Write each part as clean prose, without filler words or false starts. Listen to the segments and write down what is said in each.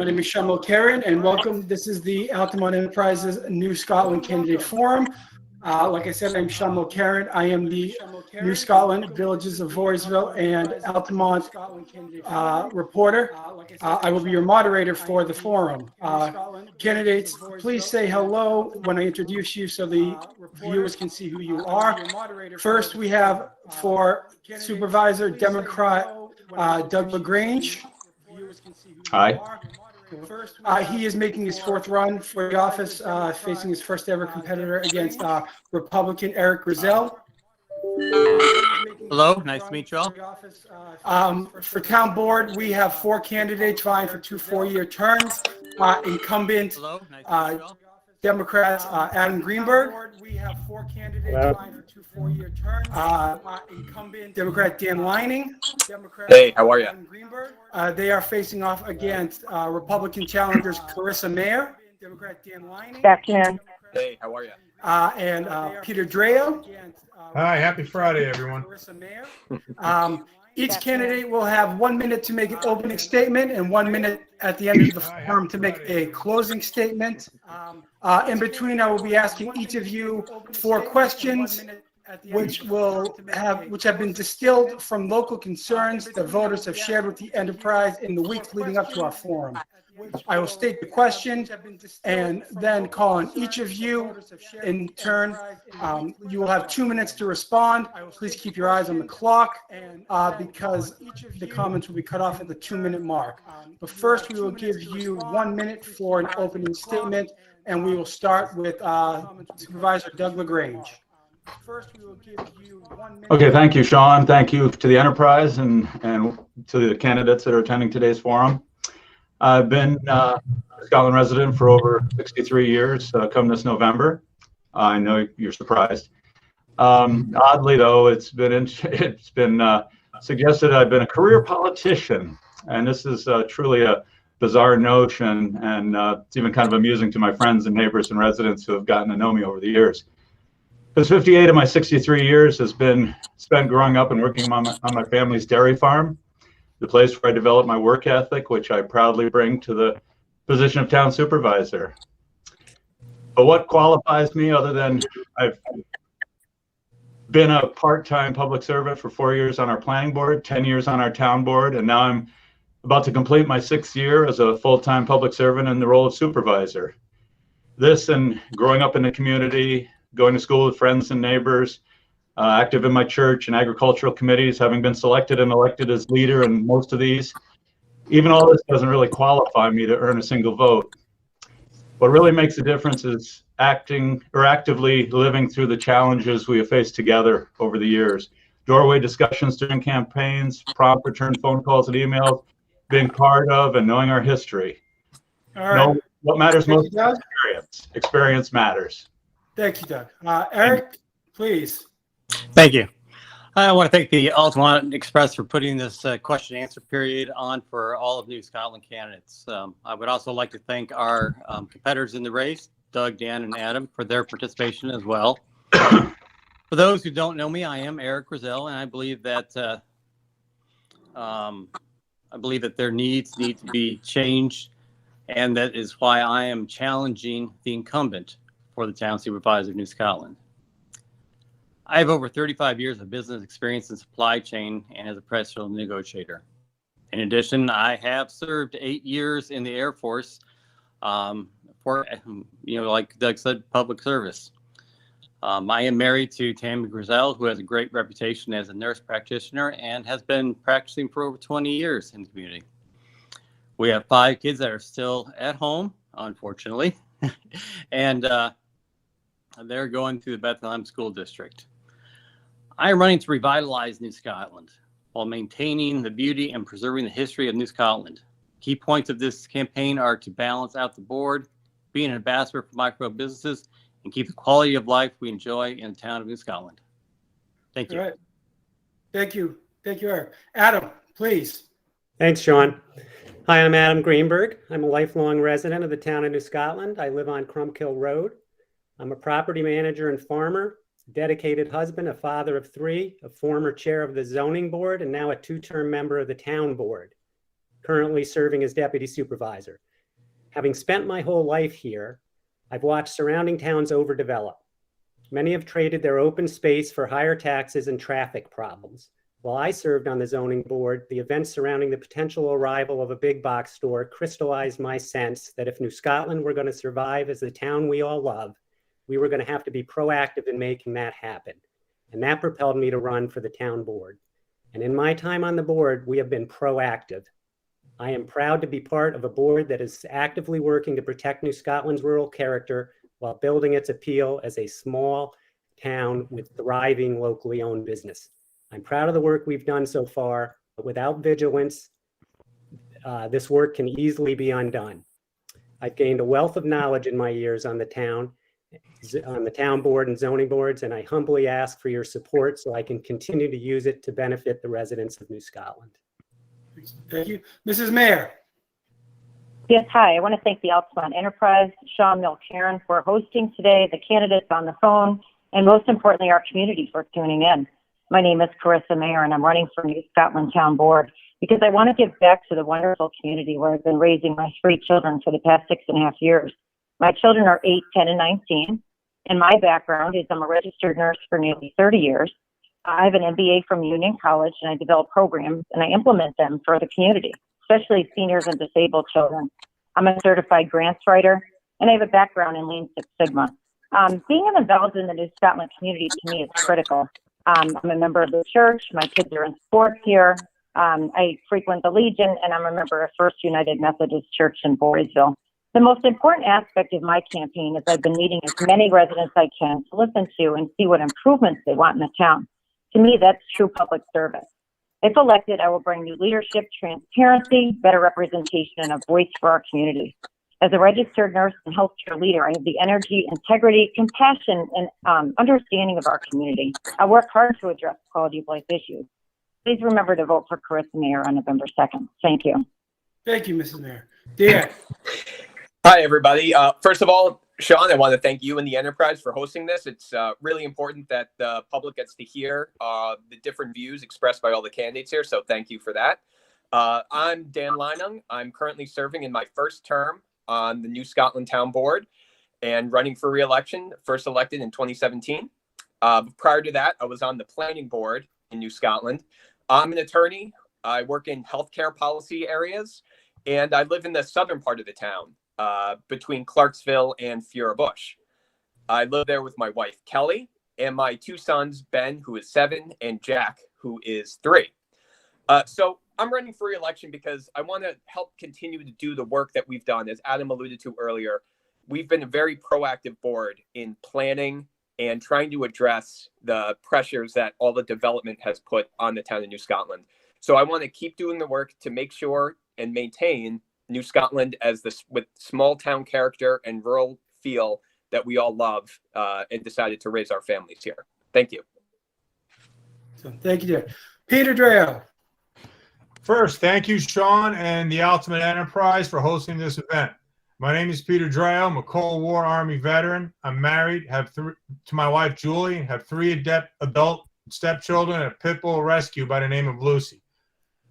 My name is Sean Mulcairn, and welcome. This is the Altamont Enterprise's New Scotland Candidate Forum. Like I said, I'm Sean Mulcairn. I am the New Scotland Villages of Voorheesville and Altamont reporter. I will be your moderator for the forum. Candidates, please say hello when I introduce you so the viewers can see who you are. First, we have for Supervisor Democrat Doug LaGrange. Hi. He is making his fourth run for the office, facing his first ever competitor against Republican Eric Grisell. Hello, nice to meet you all. For town board, we have 4 candidates vying for 2 4-year terms. Incumbent Democrats Adam Greenberg. We have 4 candidates vying for 2 4-year terms. Incumbent Democrat Dan Leinong. Hey, how are you? They are facing off against Republican challengers Carissa Mayer. Democrat Dan Leinong. Good afternoon. Hey, how are you? And Peter Drail. Hi, happy Friday, everyone. Each candidate will have 1 minute to make an opening statement and 1 minute at the end of the forum to make a closing statement. In between, I will be asking each of you 4 questions, which have been distilled from local concerns that voters have shared with the enterprise in the weeks leading up to our forum. I will state the question and then call on each of you in turn. You will have 2 minutes to respond. Please keep your eyes on the clock because the comments will be cut off at the 2-minute mark. But first, we will give you 1 minute for an opening statement, and we will start with Supervisor Doug LaGrange. First, we will give you 1 minute. Okay, thank you, Sean. Thank you to the enterprise and to the candidates that are attending today's forum. I've been a Scotland resident for over 63 years, come this November. I know you're surprised. Oddly, though, it's been suggested I've been a career politician, and this is truly a bizarre notion, and it's even kind of amusing to my friends and neighbors and residents who have gotten to know me over the years. Because 58 of my 63 years has been spent growing up and working on my family's dairy farm, the place where I developed my work ethic, which I proudly bring to the position of town supervisor. But what qualifies me other than I've been a part-time public servant for 4 years on our planning board, 10 years on our town board, and now I'm about to complete my 6th year as a full-time public servant in the role of supervisor. This and growing up in the community, going to school with friends and neighbors, active in my church and agricultural committees, having been selected and elected as leader in most of these. Even all this doesn't really qualify me to earn a single vote. What really makes a difference is actively living through the challenges we have faced together over the years. Doorway discussions during campaigns, prompt return phone calls and emails, being part of and knowing our history. All right. What matters most is experience. Experience matters. Thank you, Doug. Eric, please. Thank you. I want to thank the Altamont Express for putting this question and answer period on for all of New Scotland candidates. I would also like to thank our competitors in the race, Doug, Dan, and Adam, for their participation as well. For those who don't know me, I am Eric Grisell, and I believe that their needs need to be changed, and that is why I am challenging the incumbent for the town supervisor of New Scotland. I have over 35 years of business experience in supply chain and as a professional negotiator. In addition, I have served 8 years in the Air Force for, like Doug said, public service. I am married to Tammy Grisell, who has a great reputation as a nurse practitioner and has been practicing for over 20 years in the community. We have 5 kids that are still at home, unfortunately, and they're going through the Bethlehem School District. I am running to revitalize New Scotland while maintaining the beauty and preserving the history of New Scotland. Key points of this campaign are to balance out the board, be an ambassador for micro businesses, and keep the quality of life we enjoy in the town of New Scotland. Thank you. All right. Thank you. Thank you, Eric. Adam, please. Thanks, Sean. Hi, I'm Adam Greenberg. I'm a lifelong resident of the town of New Scotland. I live on Crumpkill Road. I'm a property manager and farmer, dedicated husband, a father of 3, a former chair of the zoning board, and now a 2-term member of the town board, currently serving as deputy supervisor. Having spent my whole life here, I've watched surrounding towns overdevelop. Many have traded their open space for higher taxes and traffic problems. While I served on the zoning board, the events surrounding the potential arrival of a big box store crystallized my sense that if New Scotland were going to survive as the town we all love, we were going to have to be proactive in making that happen. And that propelled me to run for the town board. And in my time on the board, we have been proactive. I am proud to be part of a board that is actively working to protect New Scotland's rural character while building its appeal as a small town with thriving locally owned business. I'm proud of the work we've done so far, but without vigilance, this work can easily be undone. I've gained a wealth of knowledge in my years on the town board and zoning boards, and I humbly ask for your support so I can continue to use it to benefit the residents of New Scotland. Thank you. Mrs. Mayer. Yes, hi. I want to thank the Altamont Enterprise, Sean Milcairn for hosting today, the candidates on the phone, and most importantly, our community for tuning in. My name is Carissa Mayer, and I'm running for New Scotland Town Board because I want to give back to the wonderful community where I've been raising my 3 children for the past 6.5 years. My children are 8, 10, and 19, and my background is I'm a registered nurse for nearly 30 years. I have an MBA from Union College, and I develop programs, and I implement them for the community, especially seniors and disabled children. I'm a certified grants writer, and I have a background in Lean Six Sigma. Being involved in the New Scotland community to me is critical. I'm a member of the church. My kids are in sports here. I frequent the Legion, and I'm a member of First United Methodist Church in Voorheesville. The most important aspect of my campaign is I've been meeting as many residents as I can to listen to and see what improvements they want in the town. To me, that's true public service. If elected, I will bring new leadership, transparency, better representation, and a voice for our community. As a registered nurse and healthcare leader, I have the energy, integrity, compassion, and understanding of our community. I work hard to address quality of life issues. Please remember to vote for Carissa Mayer on November 2nd. Thank you. Thank you, Mrs. Mayer. Dan. Hi, everybody. First of all, Sean, I want to thank you and the Enterprise for hosting this. It's really important that the public gets to hear the different views expressed by all the candidates here, so thank you for that. I'm Dan Leinong. I'm currently serving in my first term on the New Scotland Town Board and running for re-election, first elected in 2017. Prior to that, I was on the planning board in New Scotland. I'm an attorney. I work in healthcare policy areas, and I live in the southern part of the town, between Clarksville and Fura-Bush. I live there with my wife, Kelly, and my 2 sons, Ben, who is 7, and Jack, who is 3. So I'm running for re-election because I want to help continue to do the work that we've done. As Adam alluded to earlier, we've been a very proactive board in planning and trying to address the pressures that all the development has put on the town of New Scotland. So I want to keep doing the work to make sure and maintain New Scotland as this with small town character and rural feel that we all love and decided to raise our families here. Thank you. So, thank you, dear. Peter Drail. First, thank you, Sean and the Altamont Enterprise for hosting this event. My name is Peter Drail. I'm a Cold War Army veteran. I'm married, to my wife, Julie, have 3 adept adult stepchildren and a pit bull rescue by the name of Lucy.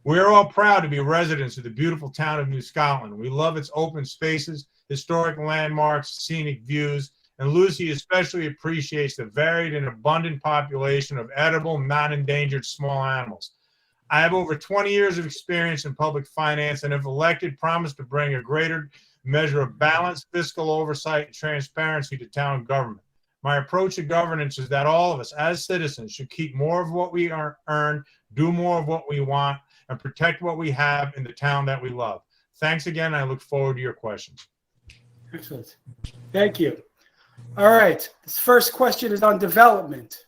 We are all proud to be residents of the beautiful town of New Scotland. We love its open spaces, historic landmarks, scenic views, and Lucy especially appreciates the varied and abundant population of edible, non-endangered small animals. I have over 20 years of experience in public finance and if elected, promise to bring a greater measure of balance, fiscal oversight, and transparency to town government. My approach to governance is that all of us as citizens should keep more of what we earn, do more of what we want, and protect what we have in the town that we love. Thanks again. I look forward to your questions. Excellent. Thank you. All right. This first question is on development.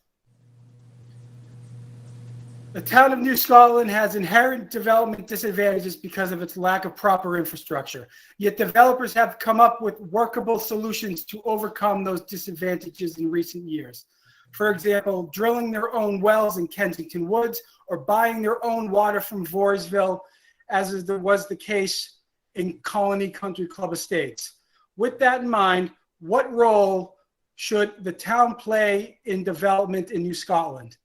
The town of New Scotland has inherent development disadvantages because of its lack of proper infrastructure. Yet developers have come up with workable solutions to overcome those disadvantages in recent years. For example, drilling their own wells in Kensington Woods or buying their own water from Voorheesville, as was the case in Colony Country Club Estates. With that in mind, what role should the town play in development in New Scotland?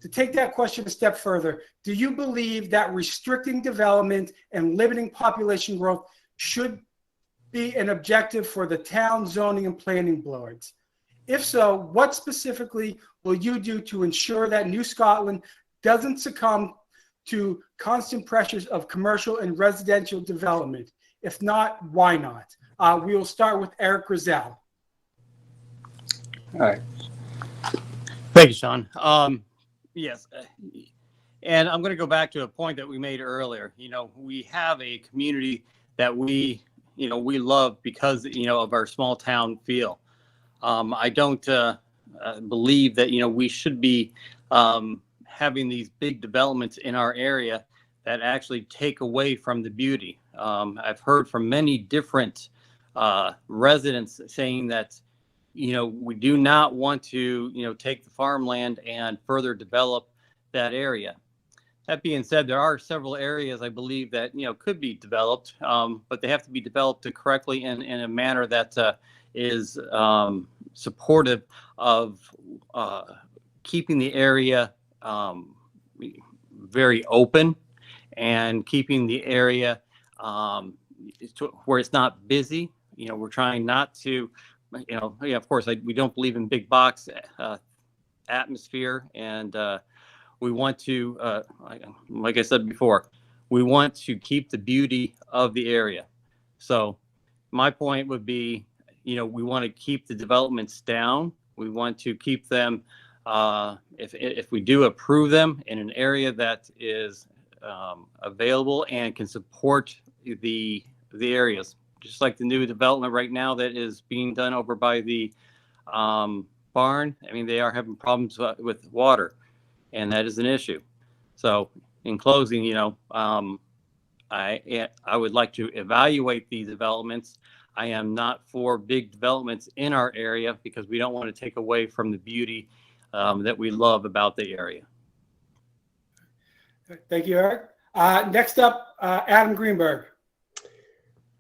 To take that question a step further, do you believe that restricting development and limiting population growth should be an objective for the town zoning and planning boards? If so, what specifically will you do to ensure that New Scotland doesn't succumb to constant pressures of commercial and residential development? If not, why not? We will start with Eric Grisell. All right. Thank you, Sean. Yes. And I'm going to go back to a point that we made earlier. We have a community that we love because, of our small town feel. I don't believe that, we should be having these big developments in our area that actually take away from the beauty. I've heard from many different residents saying that, we do not want to, take the farmland and further develop that area. That being said, there are several areas I believe that, could be developed, but they have to be developed correctly in a manner that is supportive of keeping the area very open and keeping the area where it's not busy. We're trying not to, of course, we don't believe in big box atmosphere, and we want to, like I said before, we want to keep the beauty of the area. So my point would be, we want to keep the developments down. We want to keep them, if we do approve them, in an area that is available and can support the areas. Just like the new development right now that is being done over by the barn. They are having problems with water, and that is an issue. So in closing, I would like to evaluate these developments. I am not for big developments in our area because we don't want to take away from the beauty that we love about the area. Thank you, Eric. Next up, Adam Greenberg.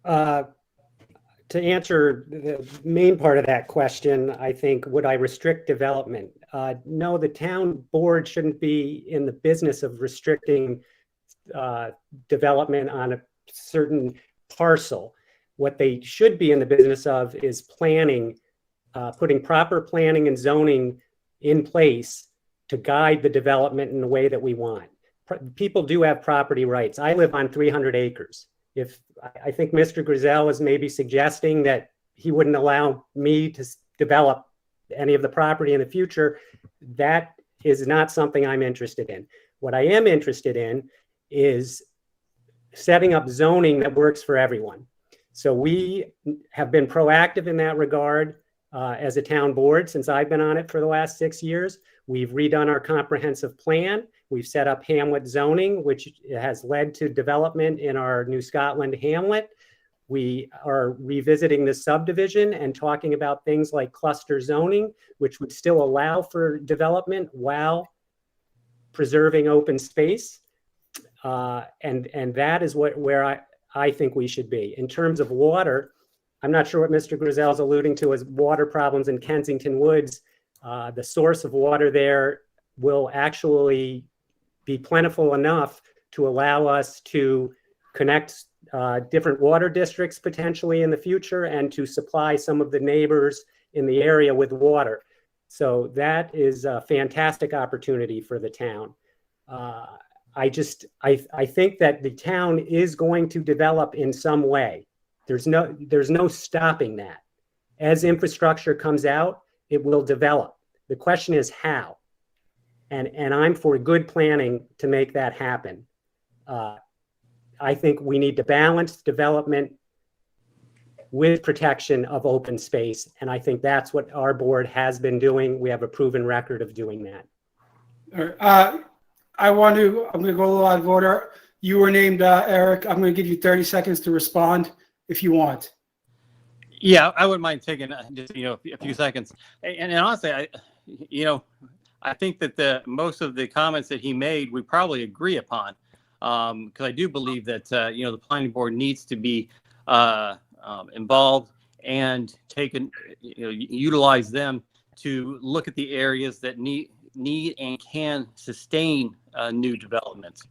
To answer the main part of that question, I think, would I restrict development? No, the town board shouldn't be in the business of restricting development on a certain parcel. What they should be in the business of is planning, putting proper planning and zoning in place to guide the development in the way that we want. People do have property rights. I live on 300 acres. If I think Mr. Grisell is maybe suggesting that he wouldn't allow me to develop any of the property in the future, that is not something I'm interested in. What I am interested in is setting up zoning that works for everyone. So we have been proactive in that regard as a town board since I've been on it for the last 6 years. We've redone our comprehensive plan. We've set up hamlet zoning, which has led to development in our New Scotland hamlet. We are revisiting the subdivision and talking about things like cluster zoning, which would still allow for development while preserving open space. And that is where I think we should be. In terms of water, I'm not sure what Mr. Grisell is alluding to as water problems in Kensington Woods. The source of water there will actually be plentiful enough to allow us to connect different water districts potentially in the future and to supply some of the neighbors in the area with water. So that is a fantastic opportunity for the town. I think that the town is going to develop in some way. There's no stopping that. As infrastructure comes out, it will develop. The question is how. And I'm for good planning to make that happen. I think we need to balance development with protection of open space. And I think that's what our board has been doing. We have a proven record of doing that. I'm going to go a little out of order. You were named Eric. I'm going to give you 30 seconds to respond if you want. Yeah, I wouldn't mind taking just a few seconds. And honestly, I think that most of the comments that he made we probably agree upon, because I do believe that the planning board needs to be involved and utilize them to look at the areas that need and can sustain new developments.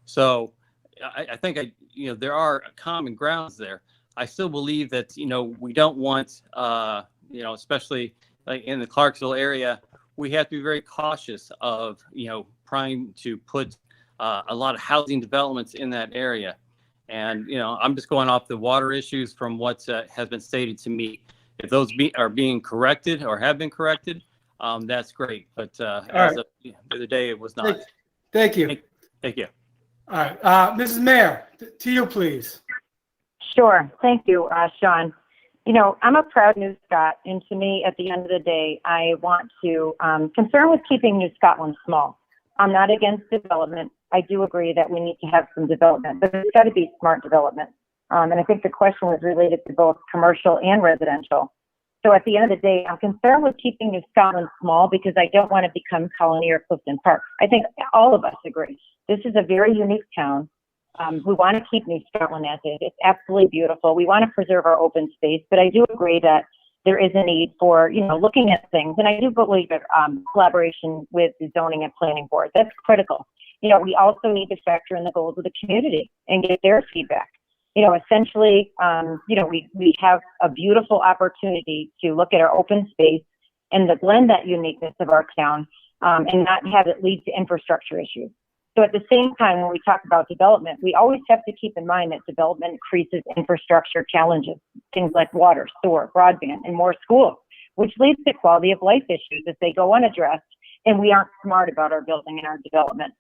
So I think there are common grounds there. I still believe that, we don't want, especially like in the Clarksville area, we have to be very cautious of, trying to put a lot of housing developments in that area. And, I'm just going off the water issues from what has been stated to me. If those are being corrected or have been corrected, that's great. But as of the other day, it was not. Thank you. Thank you. All right. Mrs. Mayer, to you, please. Sure. Thank you, Sean. I'm a proud New Scot, and to me, at the end of the day, I want to concern with keeping New Scotland small. I'm not against development. I do agree that we need to have some development, but it's got to be smart development. And I think the question was related to both commercial and residential. So at the end of the day, I'm concerned with keeping New Scotland small because I don't want to become Colony or Clifton Park. I think all of us agree. This is a very unique town. We want to keep New Scotland as is. It's absolutely beautiful. We want to preserve our open space, but I do agree that there is a need for, looking at things. And I do believe that collaboration with the zoning and planning board, that's critical. We also need to factor in the goals of the community and get their feedback. Essentially, we have a beautiful opportunity to look at our open space and to blend that uniqueness of our town and not have it lead to infrastructure issues. So at the same time, when we talk about development, we always have to keep in mind that development increases infrastructure challenges, things like water, sewer, broadband, and more schools, which leads to quality of life issues if they go unaddressed and we aren't smart about our building and our development.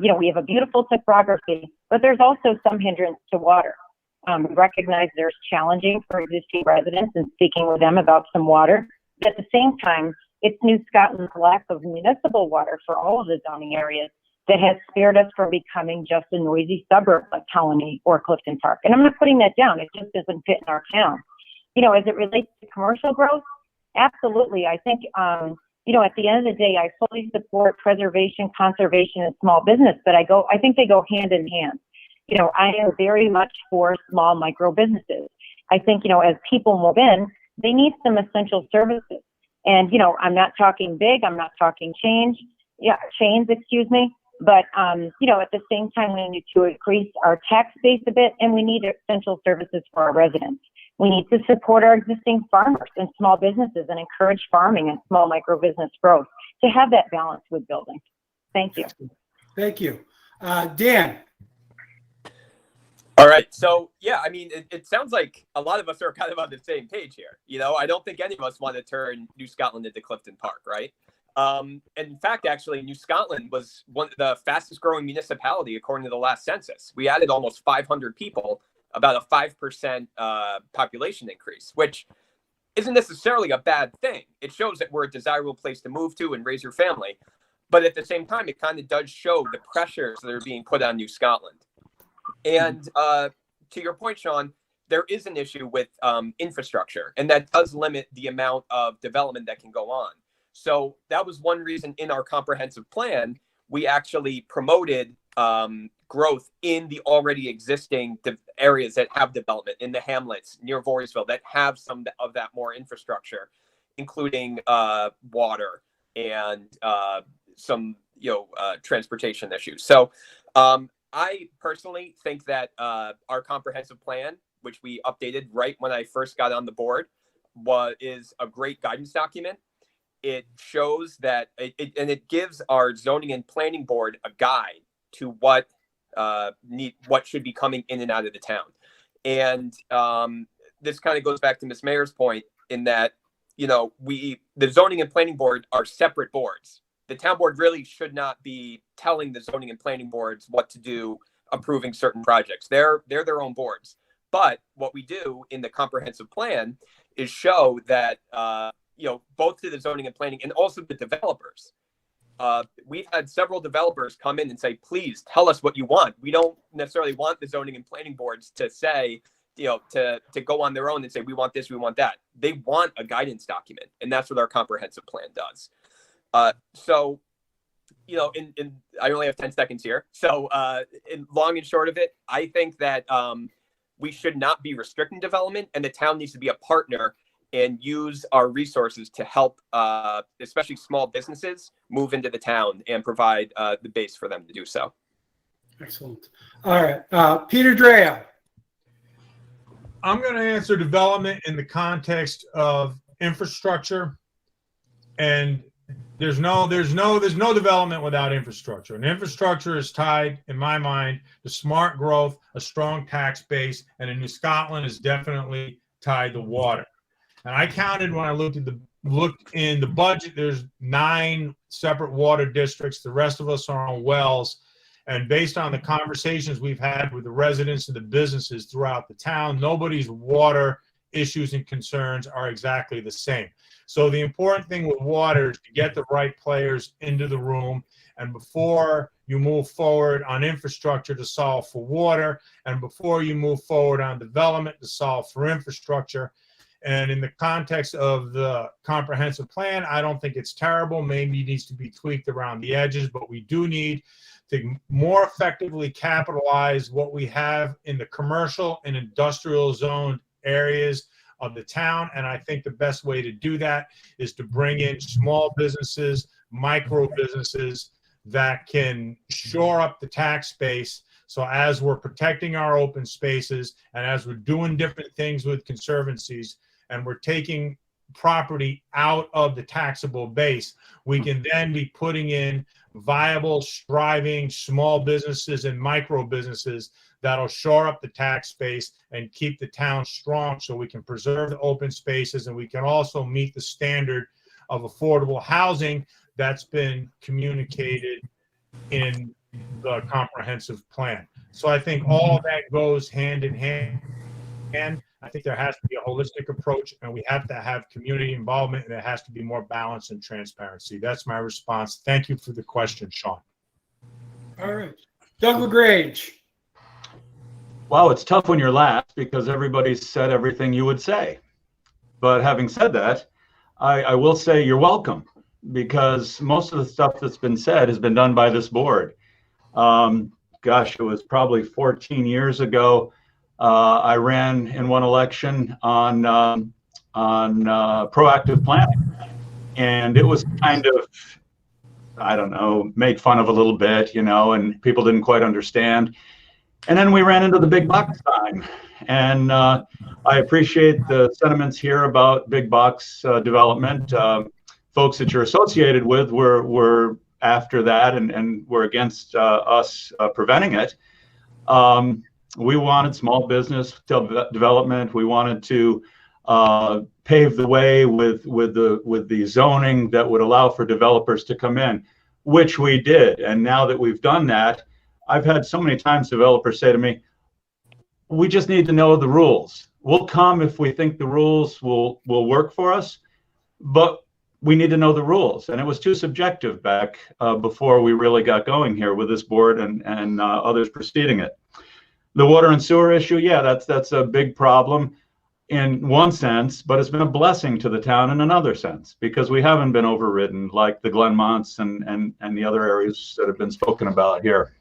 We have a beautiful topography, but there's also some hindrance to water. We recognize there's challenging for existing residents and speaking with them about some water. But at the same time, it's New Scotland's lack of municipal water for all of the zoning areas that has spared us from becoming just a noisy suburb like Colony or Clifton Park. And I'm not putting that down. It just doesn't fit in our town. As it relates to commercial growth, absolutely. I think, at the end of the day, I fully support preservation, conservation, and small business, but I think they go hand in hand. I am very much for small micro businesses. I think, as people move in, they need some essential services. And, I'm not talking big, I'm not talking chains, but, at the same time, we need to increase our tax base a bit, and we need essential services for our residents. We need to support our existing farmers and small businesses and encourage farming and small micro business growth to have that balance with building. Thank you. Thank you. Dan. All right. So, yeah, it sounds like a lot of us are kind of on the same page here. I don't think any of us want to turn New Scotland into Clifton Park, right? And in fact, actually, New Scotland was one of the fastest growing municipality according to the last census. We added almost 500 people, about a 5% population increase, which isn't necessarily a bad thing. It shows that we're a desirable place to move to and raise your family. But at the same time, it kind of does show the pressures that are being put on New Scotland. And to your point, Sean, there is an issue with infrastructure, and that does limit the amount of development that can go on. So that was one reason in our comprehensive plan, we actually promoted growth in the already existing areas that have development in the hamlets near Voorheesville that have some of that more infrastructure, including water and some transportation issues. So I personally think that our comprehensive plan, which we updated right when I first got on the board, is a great guidance document. It shows that it gives our zoning and planning board a guide to what should be coming in and out of the town. And this kind of goes back to Ms. Mayer's point in that, the zoning and planning board are separate boards. The town board really should not be telling the zoning and planning boards what to do, approving certain projects. They're their own boards. But what we do in the comprehensive plan is show that, both to the zoning and planning and also the developers. We've had several developers come in and say, please tell us what you want. We don't necessarily want the zoning and planning boards to say, to go on their own and say, we want this, we want that. They want a guidance document. And that's what our comprehensive plan does. So, I only have 10 seconds here. So in long and short of it, I think that we should not be restricting development, and the town needs to be a partner and use our resources to help, especially small businesses, move into the town and provide the base for them to do so. Excellent. All right. Peter Dray. I'm going to answer development in the context of infrastructure, and there's no development without infrastructure. And infrastructure is tied, in my mind, to smart growth, a strong tax base, and in New Scotland is definitely tied to water. And I counted when I looked in the budget. There's 9 separate water districts. The rest of us are on wells. And based on the conversations we've had with the residents and the businesses throughout the town, nobody's water issues and concerns are exactly the same. So the important thing with water is to get the right players into the room. And before you move forward on infrastructure to solve for water, and before you move forward on development to solve for infrastructure, and in the context of the comprehensive plan, I don't think it's terrible. Maybe it needs to be tweaked around the edges, but we do need to more effectively capitalize what we have in the commercial and industrial zoned areas of the town. And I think the best way to do that is to bring in small businesses, micro businesses that can shore up the tax base. So as we're protecting our open spaces and as we're doing different things with conservancies and we're taking property out of the taxable base, we can then be putting in viable, striving small businesses and micro businesses that'll shore up the tax base and keep the town strong so we can preserve the open spaces and we can also meet the standard of affordable housing that's been communicated in the comprehensive plan. So I think all of that goes hand in hand. And I think there has to be a holistic approach and we have to have community involvement and it has to be more balance and transparency. That's my response. Thank you for the question, Sean. All right. Doug LaGrange. Wow, it's tough when you're last because everybody's said everything you would say. But having said that, I will say you're welcome because most of the stuff that's been said has been done by this board. Gosh, it was probably 14 years ago. I ran in one election on proactive planning, and it was kind of, I don't know, made fun of a little bit, you know, and people didn't quite understand. And then we ran into the big box time, and I appreciate the sentiments here about big box development. Folks that you're associated with were after that and were against us preventing it. We wanted small business development. We wanted to pave the way with the zoning that would allow for developers to come in, which we did. And now that we've done that, I've had so many times developers say to me, we just need to know the rules. We'll come if we think the rules will work for us, but we need to know the rules. And it was too subjective back before we really got going here with this board and others preceding it. The water and sewer issue, yeah, that's a big problem in one sense, but it's been a blessing to the town in another sense because we haven't been overridden like the Glenmonts and the other areas that have been spoken about here.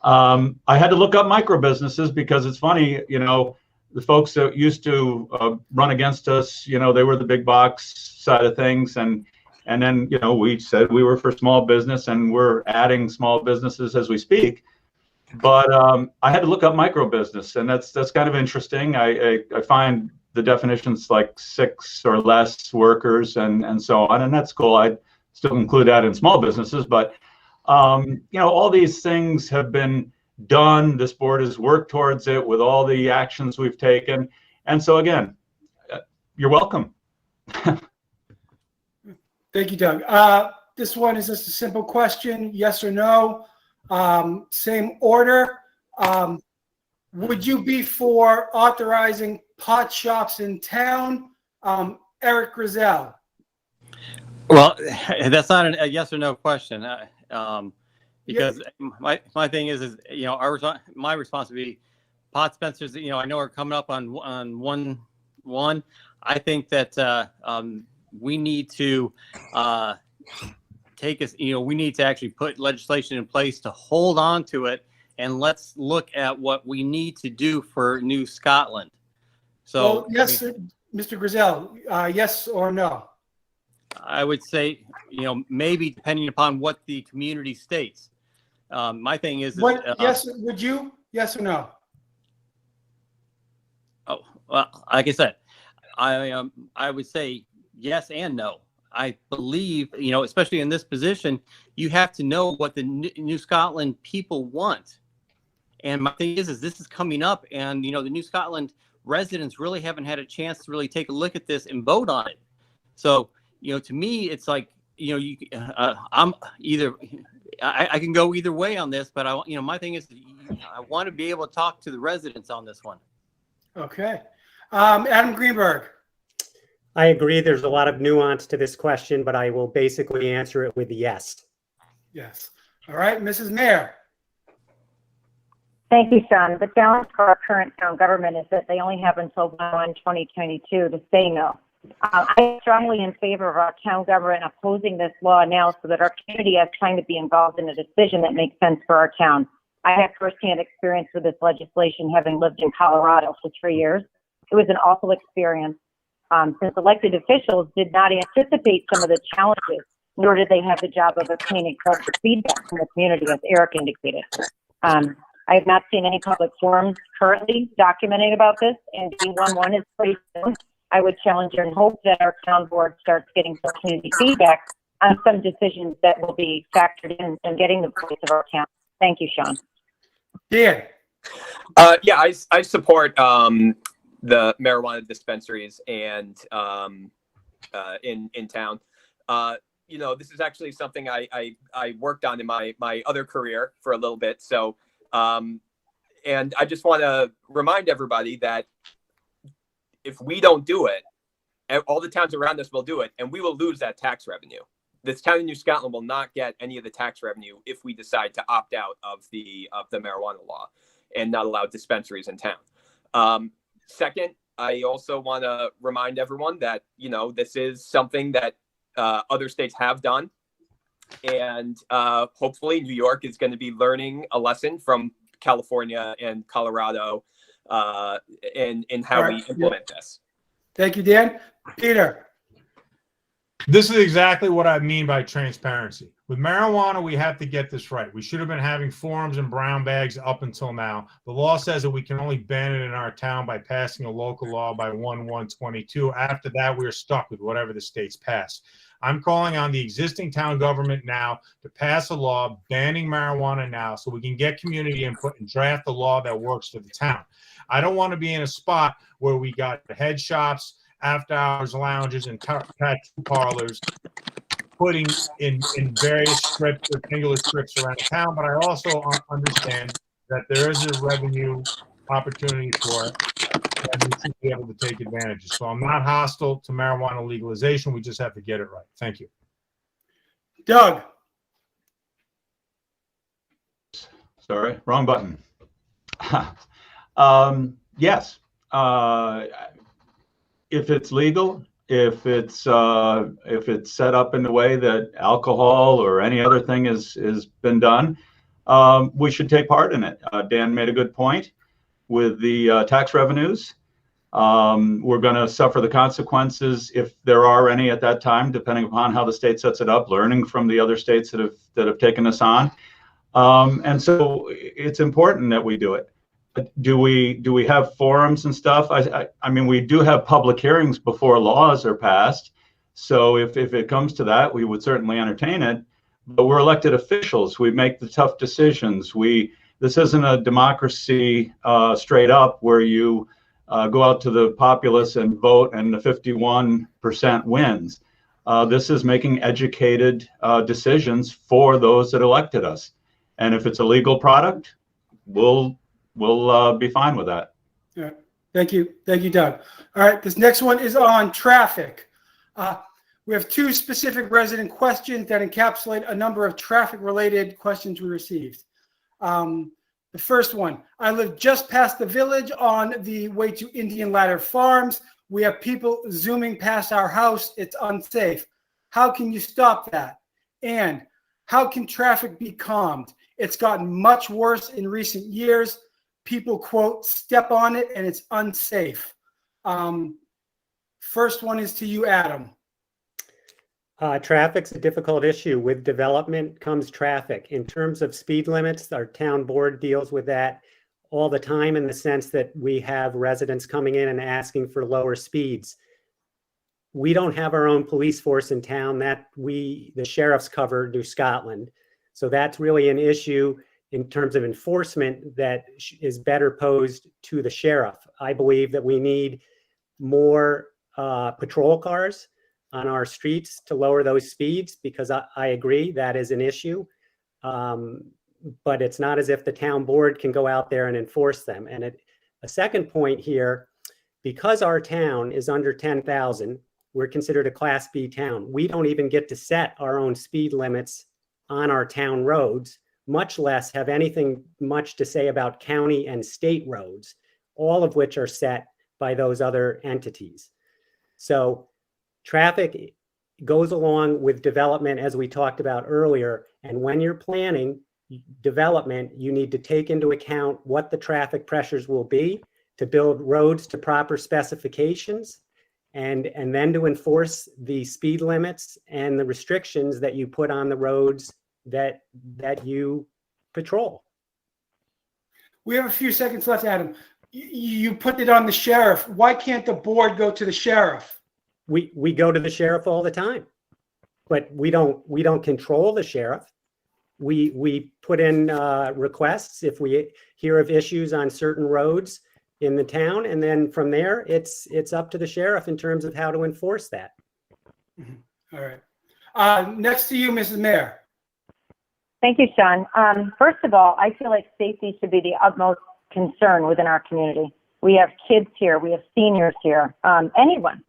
I had to look up micro businesses because it's funny, you know, the folks that used to run against us, you know, they were the big box side of things, and then, you know, we said we were for small business, and we're adding small businesses as we speak. But I had to look up micro business, and that's kind of interesting. I find the definitions like 6 or less workers and so on, and that's cool. I still include that in small businesses, but you know, all these things have been done. This board has worked towards it with all the actions we've taken, and so again, you're welcome. Thank you, Doug. This one is just a simple question, yes or no. Same order. Would you be for authorizing pot shops in town? Eric Grisell. Well, that's not a yes or no question, because my thing is you know, my response would be pot dispensers. You know, I know are coming up on 1/1. I think that we need to we need to actually put legislation in place to hold on to it, and let's look at what we need to do for New Scotland. So, well, yes, Mr. Grisell, yes or no? I would say, you know, maybe depending upon what the community states. My thing is, What? Yes, would you? Yes or no? Well, like I said, I would say yes and no. I believe, especially in this position, you have to know what the New Scotland people want. And my thing is this is coming up, and the New Scotland residents really haven't had a chance to really take a look at this and vote on it. So, to me, it's like, I'm either I can go either way on this, but my thing is I want to be able to talk to the residents on this one. Okay. Adam Greenberg. I agree. There's a lot of nuance to this question, but I will basically answer it with yes. Yes. All right, Mrs. Mayer. Thank you, Sean. The challenge for our current town government is that they only have until 1/1/2022 to say no. I am strongly in favor of our town government opposing this law now so that our community has time to be involved in a decision that makes sense for our town. I have firsthand experience with this legislation, having lived in Colorado for 3 years. It was an awful experience. Since elected officials did not anticipate some of the challenges, nor did they have the job of obtaining cultural feedback from the community, as Eric indicated. I have not seen any public forums currently documenting about this, and D11 is pretty soon. I would challenge and hope that our town board starts getting some community feedback on some decisions that will be factored in getting the voice of our town. Thank you, Sean. Dan. Yeah, I support the marijuana dispensaries and in town. This is actually something I worked on in my other career for a little bit. So, and I just want to remind everybody that if we don't do it, all the towns around us will do it, and we will lose that tax revenue. This town in New Scotland will not get any of the tax revenue if we decide to opt out of the marijuana law and not allow dispensaries in town. Second, I also want to remind everyone that, this is something that other states have done. And hopefully New York is going to be learning a lesson from California and Colorado in how we implement this. Thank you, Dan. Peter. This is exactly what I mean by transparency. With marijuana, we have to get this right. We should have been having forums and brown bags up until now. The law says that we can only ban it in our town by passing a local law by 1/1/22. After that, we're stuck with whatever the states pass. I'm calling on the existing town government now to pass a law banning marijuana now so we can get community input and draft a law that works for the town. I don't want to be in a spot where we got the head shops, after hours lounges, and tattoo parlors putting in various strips or singular strips around town, but I also understand that there is a revenue opportunity for it, and we should be able to take advantage. So I'm not hostile to marijuana legalization. We just have to get it right. Thank you. Doug. Sorry, wrong button. Yes. If it's legal, if it's set up in a way that alcohol or any other thing has been done, we should take part in it. Dan made a good point with the tax revenues. We're going to suffer the consequences if there are any at that time, depending upon how the state sets it up, learning from the other states that have taken us on. And so it's important that we do it. Do we have forums and stuff? I mean, we do have public hearings before laws are passed. So if it comes to that, we would certainly entertain it. But we're elected officials. We make the tough decisions. This isn't a democracy straight up where you go out to the populace and vote and the 51% wins. This is making educated decisions for those that elected us. And if it's a legal product, we'll be fine with that. All right. Thank you, Doug. All right, this next one is on traffic. We have two specific resident questions that encapsulate a number of traffic-related questions we received. The first one, I live just past the village on the way to Indian Ladder Farms. We have people zooming past our house. It's unsafe. How can you stop that? And how can traffic be calmed? It's gotten much worse in recent years. People, quote, step on it and it's unsafe. First one is to you, Adam. Traffic's a difficult issue. With development comes traffic. In terms of speed limits, our town board deals with that all the time in the sense that we have residents coming in and asking for lower speeds. We don't have our own police force in town that the sheriffs cover New Scotland. So that's really an issue in terms of enforcement that is better posed to the sheriff. I believe that we need more patrol cars on our streets to lower those speeds, because I agree that is an issue. But it's not as if the town board can go out there and enforce them. And a second point here, because our town is under 10,000, we're considered a Class B town. We don't even get to set our own speed limits on our town roads, much less have anything much to say about county and state roads, all of which are set by those other entities. So traffic goes along with development, as we talked about earlier. And when you're planning development, you need to take into account what the traffic pressures will be to build roads to proper specifications, and then to enforce the speed limits and the restrictions that you put on the roads that you patrol. We have a few seconds left, Adam. You put it on the sheriff. Why can't the board go to the sheriff? We go to the sheriff all the time, but we don't control the sheriff. We put in requests if we hear of issues on certain roads in the town, and then from there it's up to the sheriff in terms of how to enforce that. All right. Next to you, Mrs. Mayer. Thank you, Sean. First of all, I feel like safety should be the utmost concern within our community. We have kids here, we have seniors here, anyone.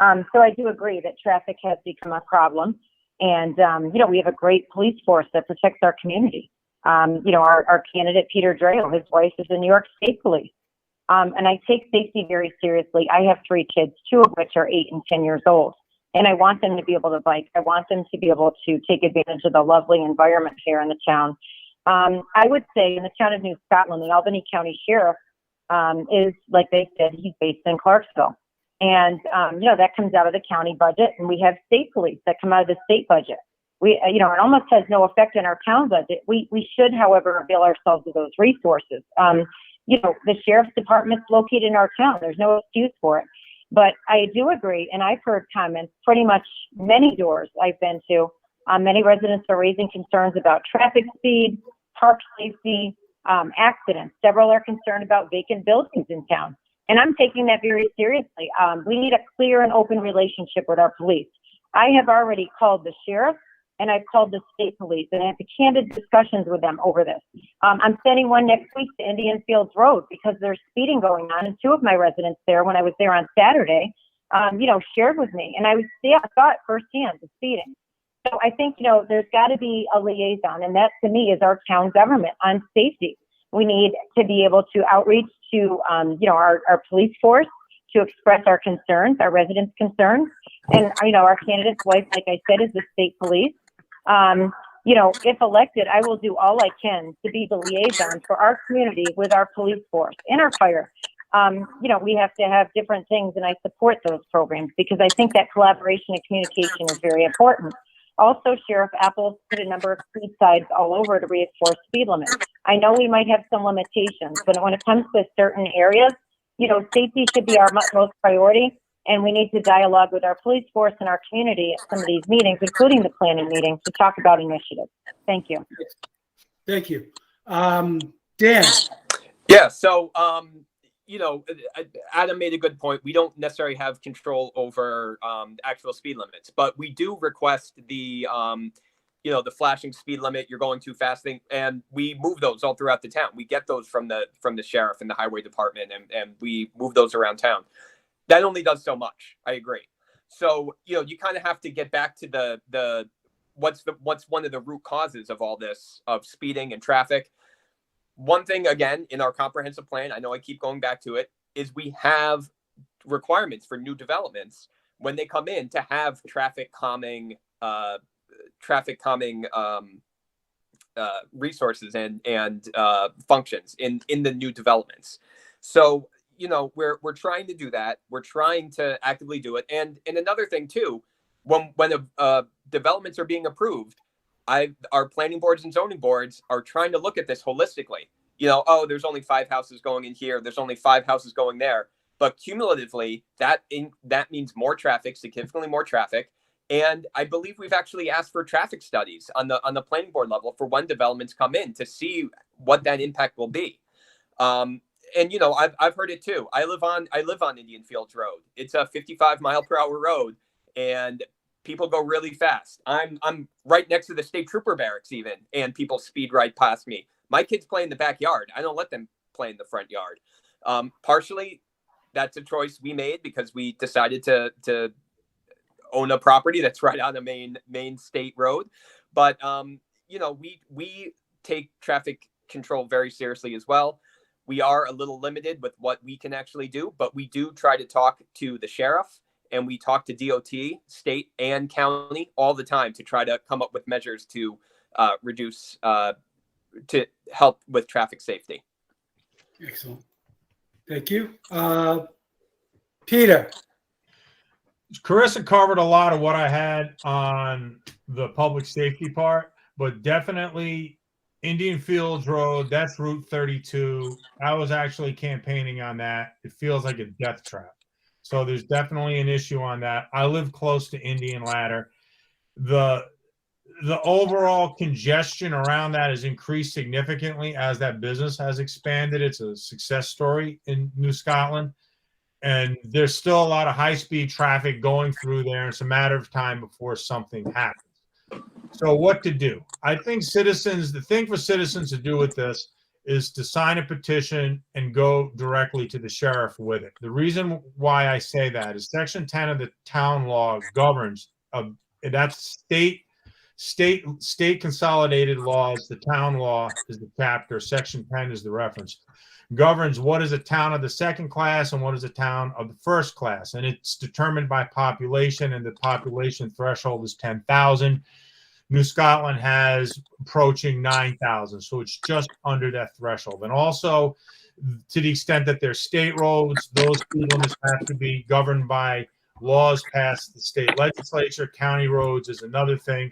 So I do agree that traffic has become a problem. And, we have a great police force that protects our community. Our candidate, Peter Drail, his wife is in New York State Police. And I take safety very seriously. I have 3 kids, 2 of which are 8 and 10 years old. And I want them to be able to bike. I want them to be able to take advantage of the lovely environment here in the town. I would say in the town of New Scotland, the Albany County Sheriff is, like they said, he's based in Clarksville. And, that comes out of the county budget, and we have state police that come out of the state budget. It almost has no effect on our town budget. We should, however, avail ourselves of those resources. The sheriff's department's located in our town. There's no excuse for it. But I do agree, and I've heard comments pretty much many doors I've been to. Many residents are raising concerns about traffic speed, park safety, accidents. Several are concerned about vacant buildings in town. And I'm taking that very seriously. We need a clear and open relationship with our police. I have already called the sheriff, and I've called the state police, and I have candid discussions with them over this. I'm sending one next week to Indian Fields Road because there's speeding going on, and 2 of my residents there, when I was there on Saturday, shared with me, and I saw it firsthand, the speeding. So I think, there's got to be a liaison, and that to me is our town government on safety. We need to be able to outreach to, our police force to express our concerns, our residents' concerns. And, our candidate's wife, like I said, is the state police. If elected, I will do all I can to be the liaison for our community with our police force and our fire. We have to have different things, and I support those programs because I think that collaboration and communication is very important. Also, Sheriff Apples put a number of speed signs all over to reinforce speed limits. I know we might have some limitations, but when it comes to certain areas, safety should be our utmost priority, and we need to dialogue with our police force and our community at some of these meetings, including the planning meetings, to talk about initiatives. Thank you. Thank you. Dan. Yeah, so Adam made a good point. We don't necessarily have control over actual speed limits, but we do request the flashing speed limit, you're going too fast thing, and we move those all throughout the town. We get those from the sheriff and the highway department, and we move those around town. That only does so much. I agree. So you kind of have to get back to the what's one of the root causes of all this, of speeding and traffic. One thing, again, in our comprehensive plan, I know I keep going back to it, is we have requirements for new developments when they come in to have traffic calming resources and functions in the new developments. So, we're trying to do that. We're trying to actively do it. And another thing too, when developments are being approved, our planning boards and zoning boards are trying to look at this holistically. oh, there's only 5 houses going in here, there's only 5 houses going there. But cumulatively, that means more traffic, significantly more traffic. And I believe we've actually asked for traffic studies on the planning board level for when developments come in to see what that impact will be. And I've heard it too. I live on Indian Fields Road. It's a 55-mile-per-hour road, and people go really fast. I'm right next to the state trooper barracks even, and people speed right past me. My kids play in the backyard. I don't let them play in the front yard. Partially, that's a choice we made because we decided to own a property that's right on a main state road. But we take traffic control very seriously as well. We are a little limited with what we can actually do, but we do try to talk to the sheriff, and we talk to DOT, state and county, all the time to try to come up with measures to reduce, to help with traffic safety. Excellent. Thank you. Peter. Carissa covered a lot of what I had on the public safety part, but definitely Indian Fields Road, that's Route 32. I was actually campaigning on that. It feels like a death trap. So there's definitely an issue on that. I live close to Indian Ladder. The overall congestion around that has increased significantly as that business has expanded. It's a success story in New Scotland. And there's still a lot of high-speed traffic going through there. It's a matter of time before something happens. So what to do? I think the thing for citizens to do with this is to sign a petition and go directly to the sheriff with it. The reason why I say that is Section 10 of the town law governs, that's state consolidated laws. The town law is the chapter. Section 10 is the reference. Governs what is a town of the second class and what is a town of the first class. And it's determined by population, and the population threshold is 10,000. New Scotland has approaching 9,000, so it's just under that threshold. And also, to the extent that they're state roads, those speed limits have to be governed by laws passed the state legislature. County roads is another thing.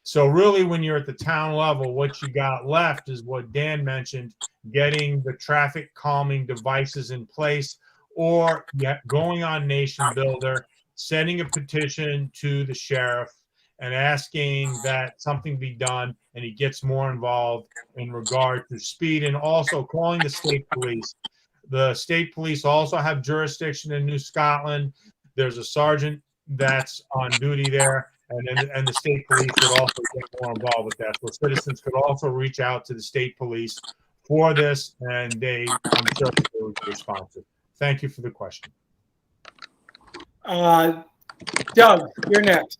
So really, when you're at the town level, what you got left is what Dan mentioned, getting the traffic calming devices in place, or going on Nation Builder, sending a petition to the sheriff and asking that something be done, and he gets more involved in regard to speed, and also calling the state police. The state police also have jurisdiction in New Scotland. There's a sergeant that's on duty there, and the state police would also get more involved with that. So citizens could also reach out to the state police for this, and I'm sure they would be responsive. Thank you for the question. Doug, you're next.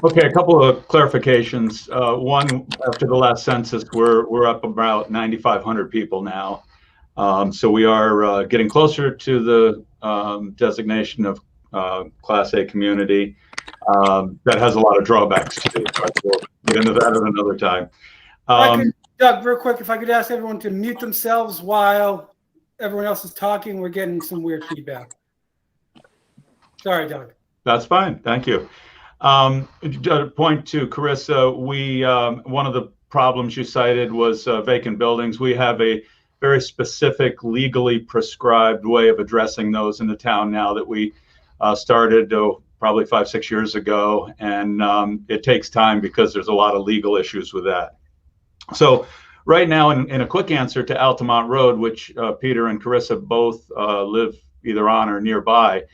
Okay, a couple of clarifications. One, after the last census, we're up about 9,500 people now. So we are getting closer to the designation of Class A community. That has a lot of drawbacks too, but we'll get into that at another time. Doug, real quick, if I could ask everyone to mute themselves while everyone else is talking. We're getting some weird feedback. Sorry, Doug. That's fine. Thank you. Point to Carissa, one of the problems you cited was vacant buildings. We have a very specific, legally prescribed way of addressing those in the town now that we started probably 5-6 years ago, and it takes time because there's a lot of legal issues with that. So right now, in a quick answer to Altamont Road, which Peter and Carissa both live either on or nearby,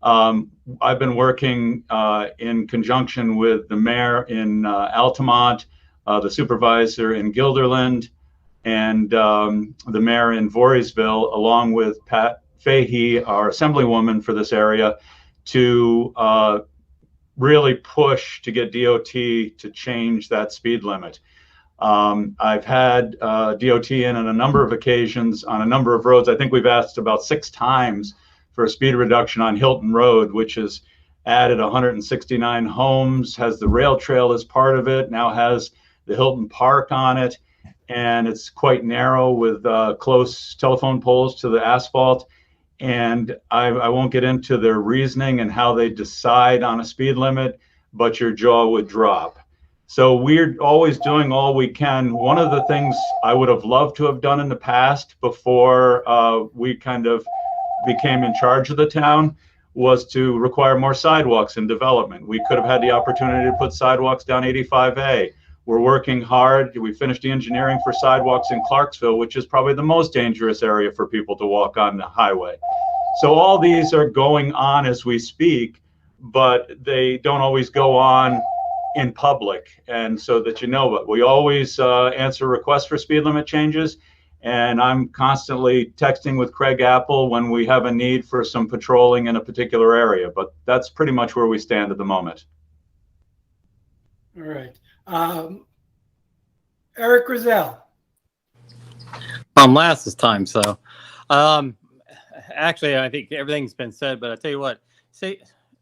I've been working in conjunction with the mayor in Altamont, the supervisor in Guilderland, and the mayor in Voorheesville, along with Pat Fahey, our assemblywoman for this area, to really push to get DOT to change that speed limit. I've had DOT in on a number of occasions on a number of roads. I think we've asked about 6 times for a speed reduction on Hilton Road, which has added 169 homes, has the rail trail as part of it, now has the Hilton Park on it, and it's quite narrow with close telephone poles to the asphalt. And I won't get into their reasoning and how they decide on a speed limit, but your jaw would drop. So we're always doing all we can. One of the things I would have loved to have done in the past before we kind of became in charge of the town was to require more sidewalks in development. We could have had the opportunity to put sidewalks down 85A. We're working hard. We finished the engineering for sidewalks in Clarksville, which is probably the most dangerous area for people to walk on the highway. So all these are going on as we speak, but they don't always go on in public. And so that you know, but we always answer requests for speed limit changes. And I'm constantly texting with Craig Apple when we have a need for some patrolling in a particular area. But that's pretty much where we stand at the moment. All right. Eric Grisell. I'm last this time, so actually I think everything's been said, but I tell you what,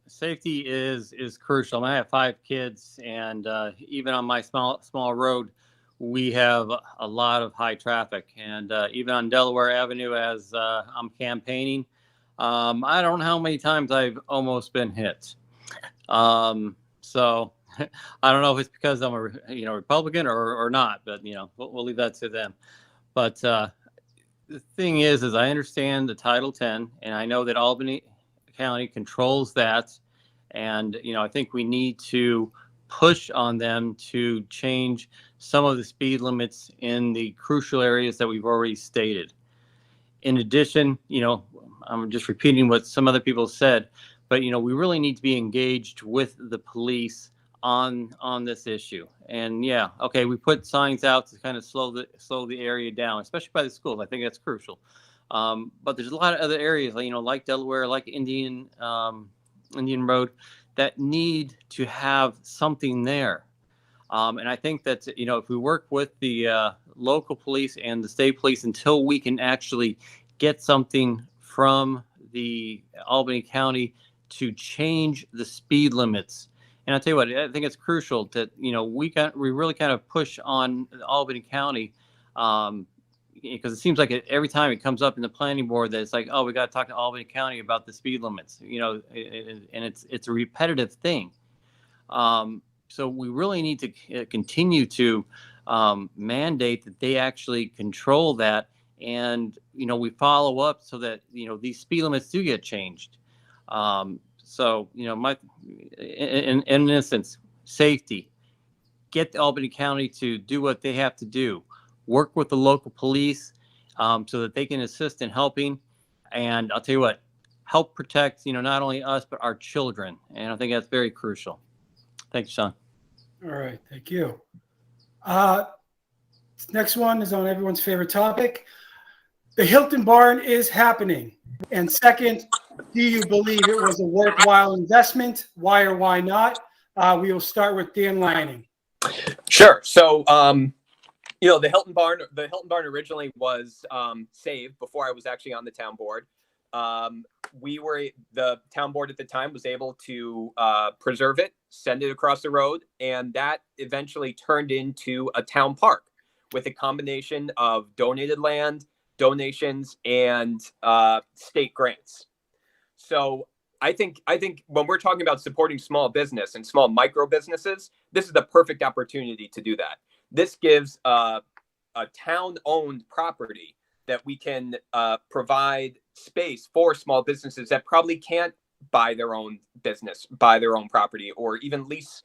safety is crucial. I have 5 kids, and even on my small road, we have a lot of high traffic, and even on Delaware Avenue as I'm campaigning, I don't know how many times I've almost been hit. So I don't know if it's because I'm a Republican or not, but we'll leave that to them. But the thing is I understand the Title 10, and I know that Albany County controls that, and I think we need to push on them to change some of the speed limits in the crucial areas that we've already stated. In addition, I'm just repeating what some other people said, but we really need to be engaged with the police on this issue. And yeah, okay, we put signs out to kind of slow the area down, especially by the schools. I think that's crucial. But there's a lot of other areas, like Delaware, like Indian Road, that need to have something there. And I think that if we work with the local police and the state police until we can actually get something from the Albany County to change the speed limits. And I'll tell you what, I think it's crucial that, we really kind of push on Albany County, because it seems like every time it comes up in the planning board that it's like, oh, we got to talk to Albany County about the speed limits, and it's a repetitive thing. So we really need to continue to mandate that they actually control that, and we follow up so that these speed limits do get changed. So in instance, safety, get the Albany County to do what they have to do, work with the local police so that they can assist in helping, and I'll tell you what, help protect not only us but our children, and I think that's very crucial. Thanks, Sean. All right, thank you. Next one is on everyone's favorite topic. The Hilton Barn is happening. And second, do you believe it was a worthwhile investment? Why or why not? We will start with Dan Leinong. Sure. So, the Hilton Barn originally was saved before I was actually on the town board. The town board at the time was able to preserve it, send it across the road, and that eventually turned into a town park with a combination of donated land, donations, and state grants. So I think when we're talking about supporting small business and small micro businesses, this is the perfect opportunity to do that. This gives a town-owned property that we can provide space for small businesses that probably can't buy their own property, or even lease,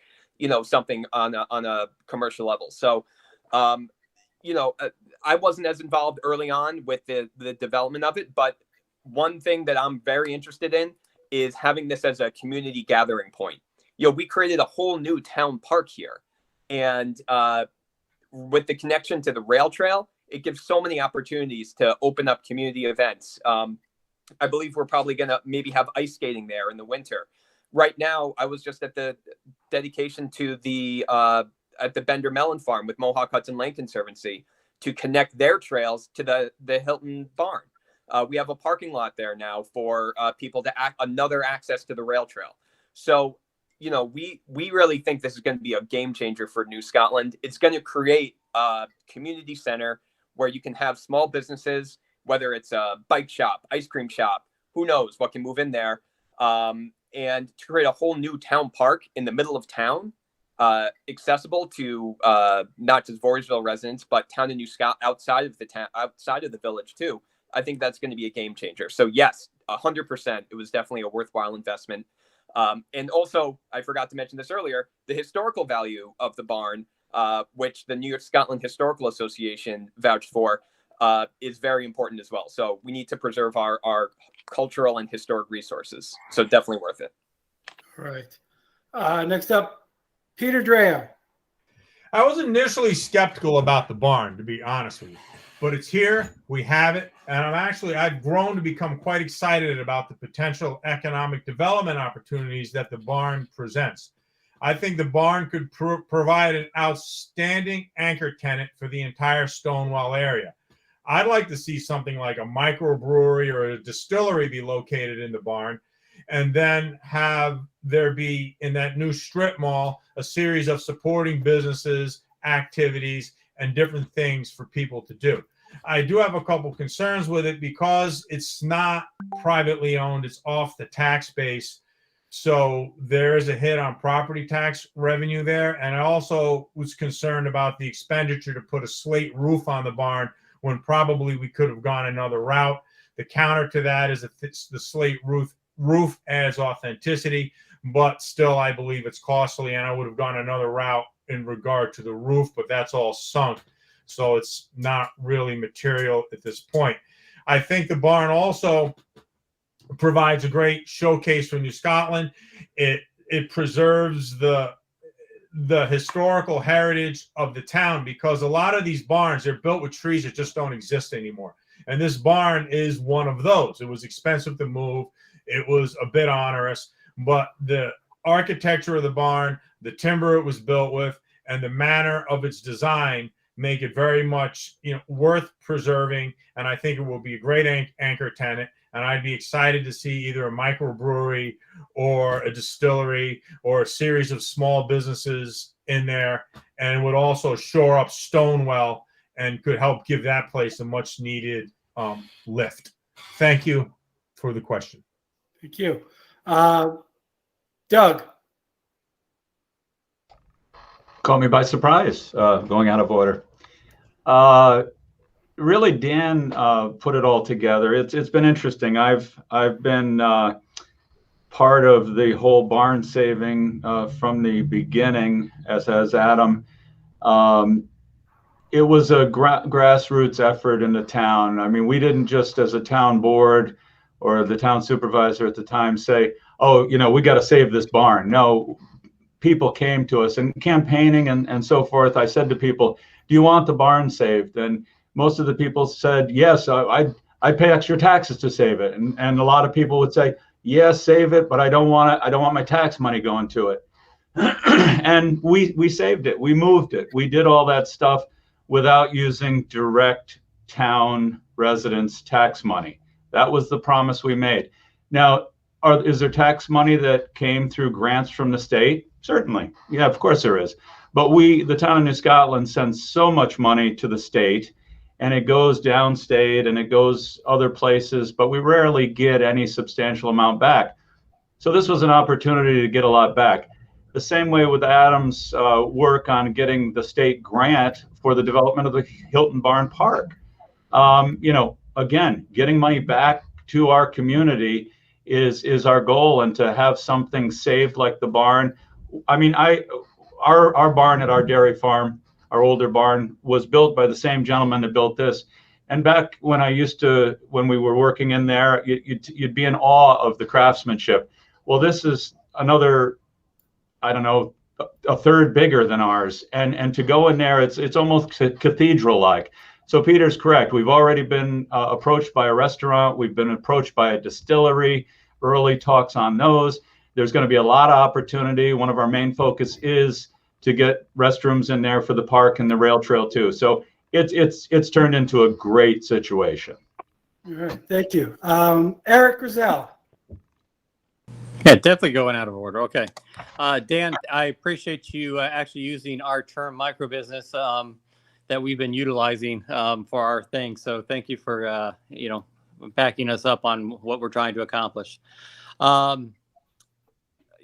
something on a commercial level. So, I wasn't as involved early on with the development of it, but one thing that I'm very interested in is having this as a community gathering point. We created a whole new town park here, and with the connection to the rail trail, it gives so many opportunities to open up community events. I believe we're probably going to maybe have ice skating there in the winter. Right now, I was just at the dedication to at the Bender Melon Farm with Mohawk Hudson Lake Conservancy to connect their trails to the Hilton Barn. We have a parking lot there now for people to another access to the rail trail. So, we really think this is going to be a game changer for New Scotland. It's going to create a community center where you can have small businesses, whether it's a bike shop, ice cream shop, who knows what can move in there, and to create a whole new town park in the middle of town. accessible to not just Voorheesville residents, but town of New Scott outside of the town, outside of the village too. I think that's going to be a game changer. So yes, 100%. It was definitely a worthwhile investment. And also, I forgot to mention this earlier, the historical value of the barn, which the New York Scotland Historical Association vouched for, is very important as well. So we need to preserve our cultural and historic resources. So definitely worth it. All right. Next up, Peter Drail. I was initially skeptical about the barn, to be honest with you, but it's here. We have it. And I've grown to become quite excited about the potential economic development opportunities that the barn presents. I think the barn could provide an outstanding anchor tenant for the entire Stonewall area. I'd like to see something like a microbrewery or a distillery be located in the barn, and then have there be, in that new strip mall, a series of supporting businesses, activities, and different things for people to do. I do have a couple concerns with it because it's not privately owned. It's off the tax base. So there is a hit on property tax revenue there. And I also was concerned about the expenditure to put a slate roof on the barn when probably we could have gone another route. The counter to that is the slate roof adds authenticity, but still I believe it's costly, and I would have gone another route in regard to the roof, but that's all sunk. So it's not really material at this point. I think the barn also provides a great showcase for New Scotland. It preserves the historical heritage of the town, because a lot of these barns, they're built with trees that just don't exist anymore. And this barn is one of those. It was expensive to move. It was a bit onerous, but the architecture of the barn, the timber it was built with, and the manner of its design make it very much, worth preserving. And I think it will be a great anchor tenant. And I'd be excited to see either a microbrewery or a distillery or a series of small businesses in there, and would also shore up Stonewall and could help give that place a much needed lift. Thank you for the question. Thank you. Doug. Caught me by surprise, going out of order. Really, Dan put it all together. It's been interesting. I've been part of the whole barn saving from the beginning, as has Adam. It was a grassroots effort in the town. I mean, we didn't just, as a town board or the town supervisor at the time, say, "Oh, we got to save this barn." No, people came to us, and campaigning and so forth. I said to people, "Do you want the barn saved?" And most of the people said, "Yes, I'd pay extra taxes to save it." And a lot of people would say, "Yes, save it, but I don't want it. I don't want my tax money going to it." And we saved it. We moved it. We did all that stuff without using direct town residents' tax money. That was the promise we made. Now, is there tax money that came through grants from the state? Certainly. Yeah, of course there is. But the town of New Scotland, sends so much money to the state, and it goes downstate and it goes other places, but we rarely get any substantial amount back. So this was an opportunity to get a lot back. The same way with Adam's work on getting the state grant for the development of the Hilton Barn Park. Again, getting money back to our community is our goal, and to have something saved like the barn. I mean, our barn at our dairy farm, our older barn, was built by the same gentleman that built this. And back when when we were working in there, you'd be in awe of the craftsmanship. Well, this is another, I don't know, a third bigger than ours. And to go in there, it's almost cathedral-like. So Peter's correct. We've already been approached by a restaurant. We've been approached by a distillery. Early talks on those. There's going to be a lot of opportunity. One of our main focus is to get restrooms in there for the park and the rail trail too. So it's turned into a great situation. All right, thank you. Eric Grisell. Yeah, definitely going out of order. Okay. Dan, I appreciate you actually using our term microbusiness that we've been utilizing for our thing. So thank you for, backing us up on what we're trying to accomplish.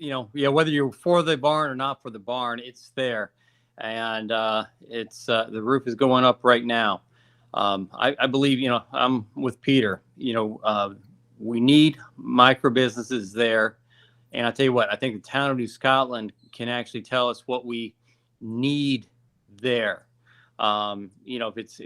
whether you're for the barn or not for the barn, it's there. And it's the roof is going up right now. I believe, I'm with Peter, we need micro businesses there. And I'll tell you what, I think the town of New Scotland can actually tell us what we need there. If it's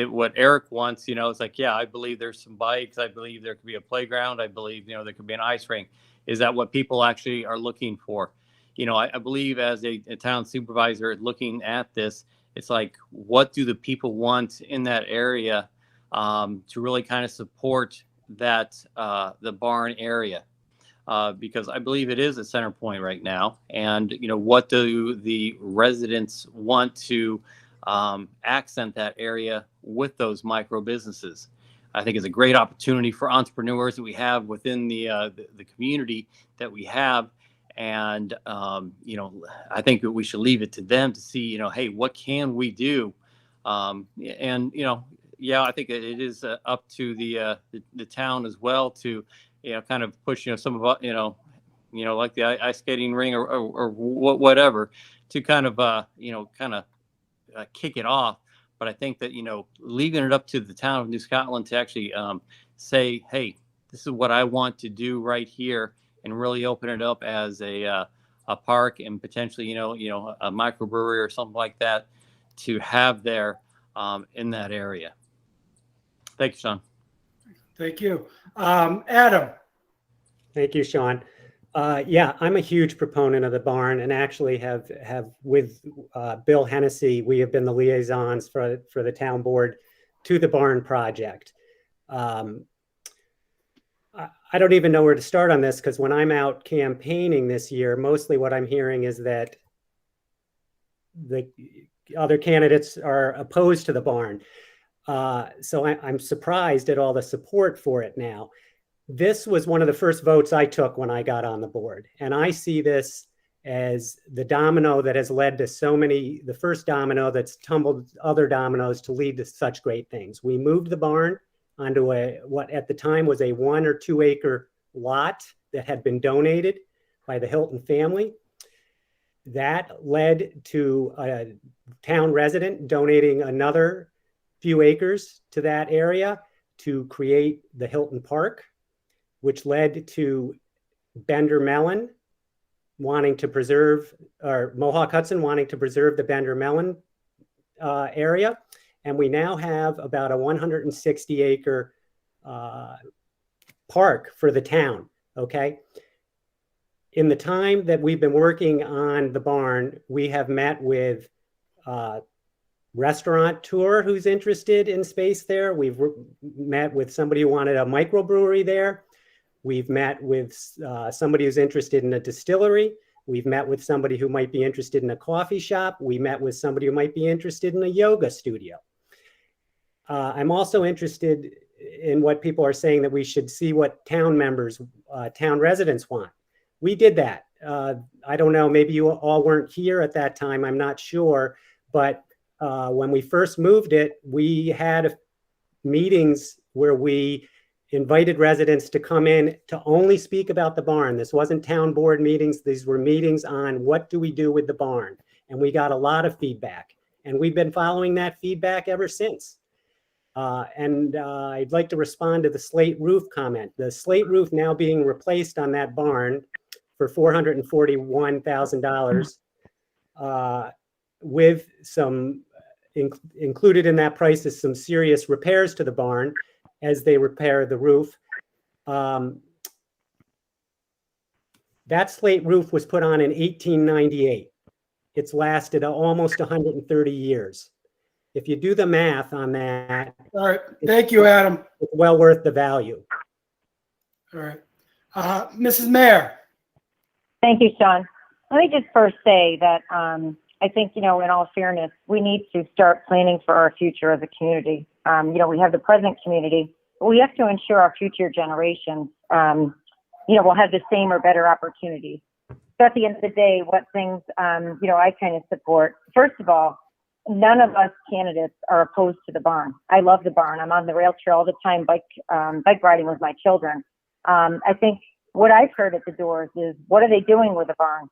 what Eric wants, it's like, yeah, I believe there's some bikes. I believe there could be a playground. I believe, there could be an ice rink. Is that what people actually are looking for? I believe as a town supervisor looking at this, it's like, what do the people want in that area to really kind of support that, the barn area? Because I believe it is a center point right now. And, what do the residents want to accent that area with those micro businesses? I think it's a great opportunity for entrepreneurs that we have within the community that we have. And, I think that we should leave it to them to see, hey, what can we do? I think it is up to the town as well to, kind of push, some of, like the ice skating ring or whatever to kind of, kick it off. But I think that, leaving it up to the town of New Scotland to actually say, hey, this is what I want to do right here, and really open it up as a park and potentially, a microbrewery or something like that to have there in that area. Thank you, Sean. Thank you. Adam. Thank you, Sean. I'm a huge proponent of the barn, and actually have with Bill Hennessy, we have been the liaisons for the town board to the barn project. I don't even know where to start on this, because when I'm out campaigning this year, mostly what I'm hearing is that the other candidates are opposed to the barn. So I'm surprised at all the support for it now. This was one of the first votes I took when I got on the board. And I see this as the domino that has led to the first domino that's tumbled other dominoes to lead to such great things. We moved the barn onto what at the time was a 1 or 2 acre lot that had been donated by the Hilton family. That led to a town resident donating another few acres to that area to create the Hilton Park, which led to Bender Mellon wanting to preserve, or Mohawk Hudson wanting to preserve the Bender Mellon area. And we now have about a 160 acre park for the town, okay? In the time that we've been working on the barn, we have met with restaurateur who's interested in space there. We've met with somebody who wanted a microbrewery there. We've met with somebody who's interested in a distillery. We've met with somebody who might be interested in a coffee shop. We met with somebody who might be interested in a yoga studio. I'm also interested in what people are saying, that we should see what town members, town residents want. We did that. I don't know, maybe you all weren't here at that time, I'm not sure. But when we first moved it, we had meetings where we invited residents to come in to only speak about the barn. This wasn't town board meetings. These were meetings on what do we do with the barn. And we got a lot of feedback. And we've been following that feedback ever since. I'd like to respond to the slate roof comment. The slate roof now being replaced on that barn for $441,000 with some, included in that price is some serious repairs to the barn as they repair the roof. That slate roof was put on in 1898. It's lasted almost 130 years. If you do the math on that. All right. Thank you, Adam. It's well worth the value. All right. Mrs. Mayer. Thank you, Sean. Let me just first say that I think, in all fairness, we need to start planning for our future as a community. We have the present community, but we have to ensure our future generations, will have the same or better opportunities. So at the end of the day, what things, I kind of support. First of all, none of us candidates are opposed to the barn. I love the barn. I'm on the rail trail all the time, bike riding with my children. I think what I've heard at the doors is, what are they doing with the barn?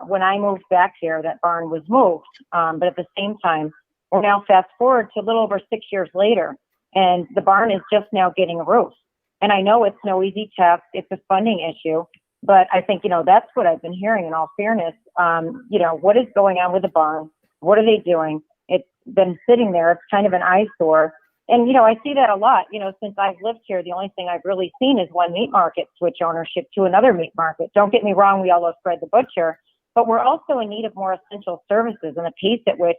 When I moved back here, that barn was moved. But at the same time, we're now fast forward to a little over 6 years later, and the barn is just now getting a roof. And I know it's no easy task. It's a funding issue. But I think, that's what I've been hearing in all fairness. What is going on with the barn? What are they doing? It's been sitting there. It's kind of an eyesore. And, I see that a lot. Since I've lived here, the only thing I've really seen is one meat market switch ownership to another meat market. Don't get me wrong, we all love Fred the Butcher, but we're also in need of more essential services, and the pace at which,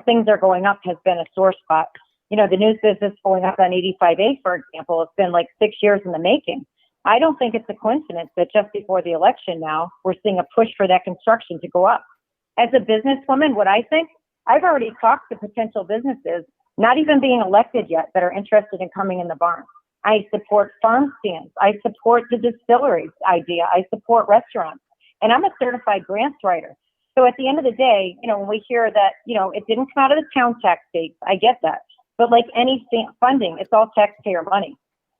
things are going up has been a sore spot. The news business going up on 85A, for example, it's been like 6 years in the making. I don't think it's a coincidence that just before the election now, we're seeing a push for that construction to go up. As a businesswoman, what I think, I've already talked to potential businesses, not even being elected yet, that are interested in coming in the barn. I support farm stands. I support the distilleries idea. I support restaurants. And I'm a certified grants writer. So at the end of the day, when we hear that, it didn't come out of the town tax base, I get that. But like any funding, it's all taxpayer money.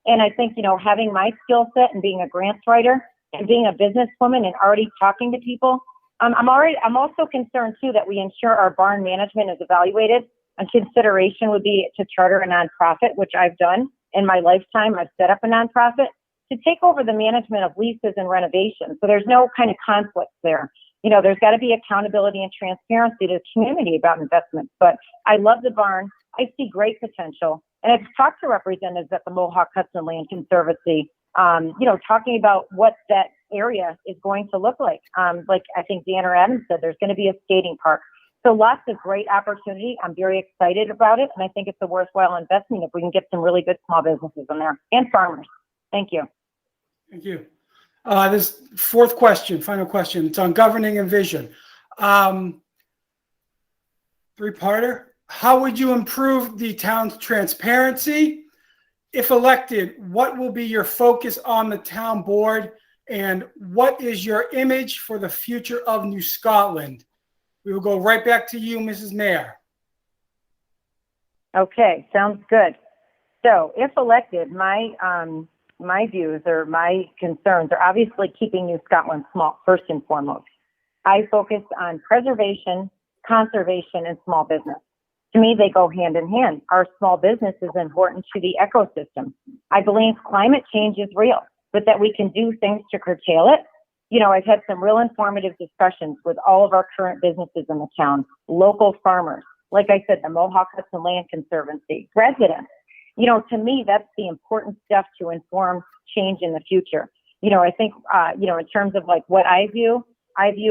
And I think, having my skill set and being a grants writer and being a businesswoman and already talking to people, I'm also concerned too that we ensure our barn management is evaluated. And consideration would be to charter a nonprofit, which I've done in my lifetime. I've set up a nonprofit to take over the management of leases and renovations. So there's no kind of conflicts there. There's got to be accountability and transparency to the community about investments. But I love the barn. I see great potential. And I've talked to representatives at the Mohawk Hudson Land Conservancy, talking about what that area is going to look like. Like I think Deanna Adams said, there's going to be a skating park. So lots of great opportunity. I'm very excited about it. And I think it's a worthwhile investment if we can get some really good small businesses in there and farmers. Thank you. Thank you. This fourth question, final question. It's on governing and vision. Three-parter. How would you improve the town's transparency? If elected, what will be your focus on the town board? And what is your image for the future of New Scotland? We will go right back to you, Mrs. Mayer. Okay, sounds good. So if elected, my views or my concerns are obviously keeping New Scotland small, first and foremost. I focus on preservation, conservation, and small business. To me, they go hand in hand. Our small business is important to the ecosystem. I believe climate change is real, but that we can do things to curtail it. I've had some real informative discussions with all of our current businesses in the town, local farmers, like I said, the Mohawk Hudson Land Conservancy, residents. To me, that's the important stuff to inform change in the future. I think, in terms of like what I view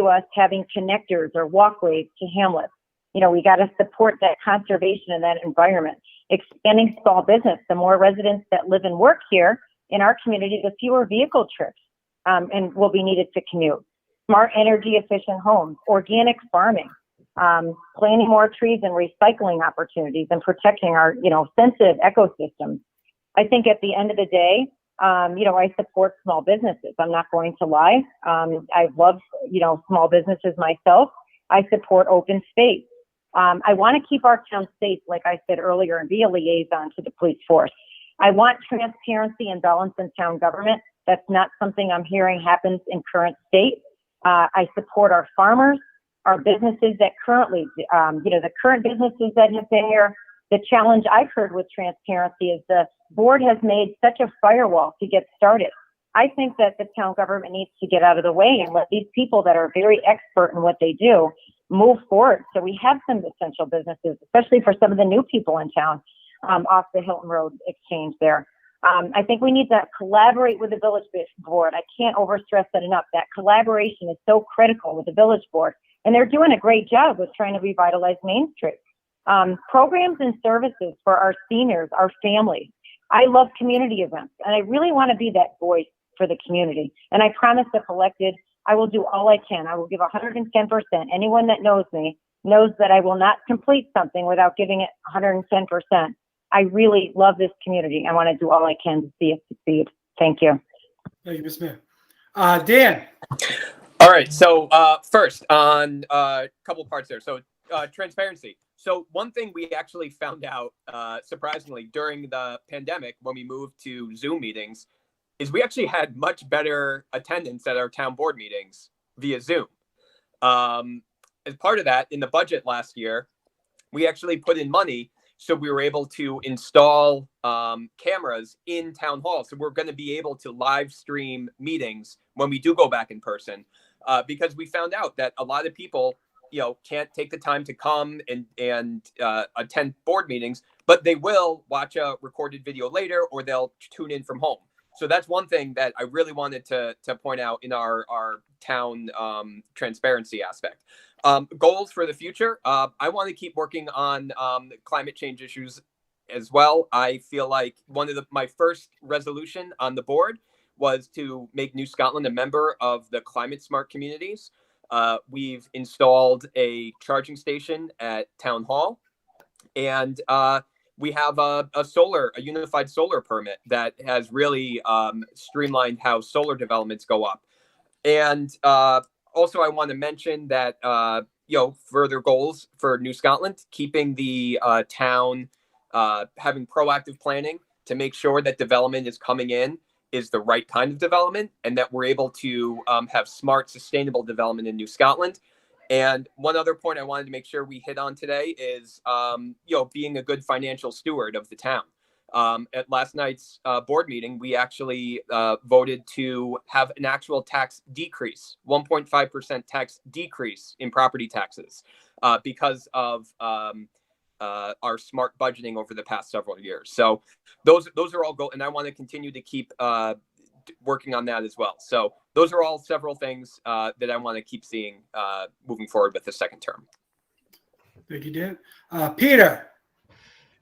us having connectors or walkways to hamlets. We got to support that conservation in that environment. Expanding small business, the more residents that live and work here in our community, the fewer vehicle trips and will be needed to commute. Smart energy efficient homes, organic farming, planting more trees and recycling opportunities and protecting our, sensitive ecosystems. I think at the end of the day, I support small businesses. I'm not going to lie. I love, small businesses myself. I support open space. I want to keep our town safe, like I said earlier, and be a liaison to the police force. I want transparency and balance in town government. That's not something I'm hearing happens in current state. I support our farmers, our businesses that currently, the current businesses that have been here. The challenge I've heard with transparency is the board has made such a firewall to get started. I think that the town government needs to get out of the way and let these people that are very expert in what they do move forward. So we have some essential businesses, especially for some of the new people in town, off the Hilton Road exchange there. I think we need to collaborate with the village board. I can't overstress that enough. That collaboration is so critical with the village board, and they're doing a great job with trying to revitalize Main Street. Programs and services for our seniors, our families. I love community events, and I really want to be that voice for the community. And I promise if elected, I will do all I can. I will give 110%. Anyone that knows me knows that I will not complete something without giving it 110%. I really love this community. I want to do all I can to see it succeed. Thank you. Thank you, Ms. Smith. Dan. All right. So first on a couple parts there. So transparency. So one thing we actually found out, surprisingly, during the pandemic, when we moved to Zoom meetings, is we actually had much better attendance at our town board meetings via Zoom. As part of that, in the budget last year, we actually put in money so we were able to install cameras in town hall. So we're going to be able to live stream meetings when we do go back in person, because we found out that a lot of people, can't take the time to come and attend board meetings, but they will watch a recorded video later, or they'll tune in from home. So that's one thing that I really wanted to point out in our town transparency aspect. Goals for the future. I want to keep working on climate change issues as well. I feel like one of my first resolution on the board was to make New Scotland a member of the climate smart communities. We've installed a charging station at Town Hall, and we have a unified solar permit that has really streamlined how solar developments go up. And also, I want to mention that, further goals for New Scotland, keeping the town having proactive planning to make sure that development is coming in is the right kind of development, and that we're able to have smart, sustainable development in New Scotland. And one other point I wanted to make sure we hit on today is, being a good financial steward of the town. At last night's board meeting, we actually voted to have an actual tax decrease, 1.5% tax decrease in property taxes, because of our smart budgeting over the past several years. So those are all and I want to continue to keep working on that as well. So those are all several things that I want to keep seeing moving forward with the second term. Thank you, Dan. Peter.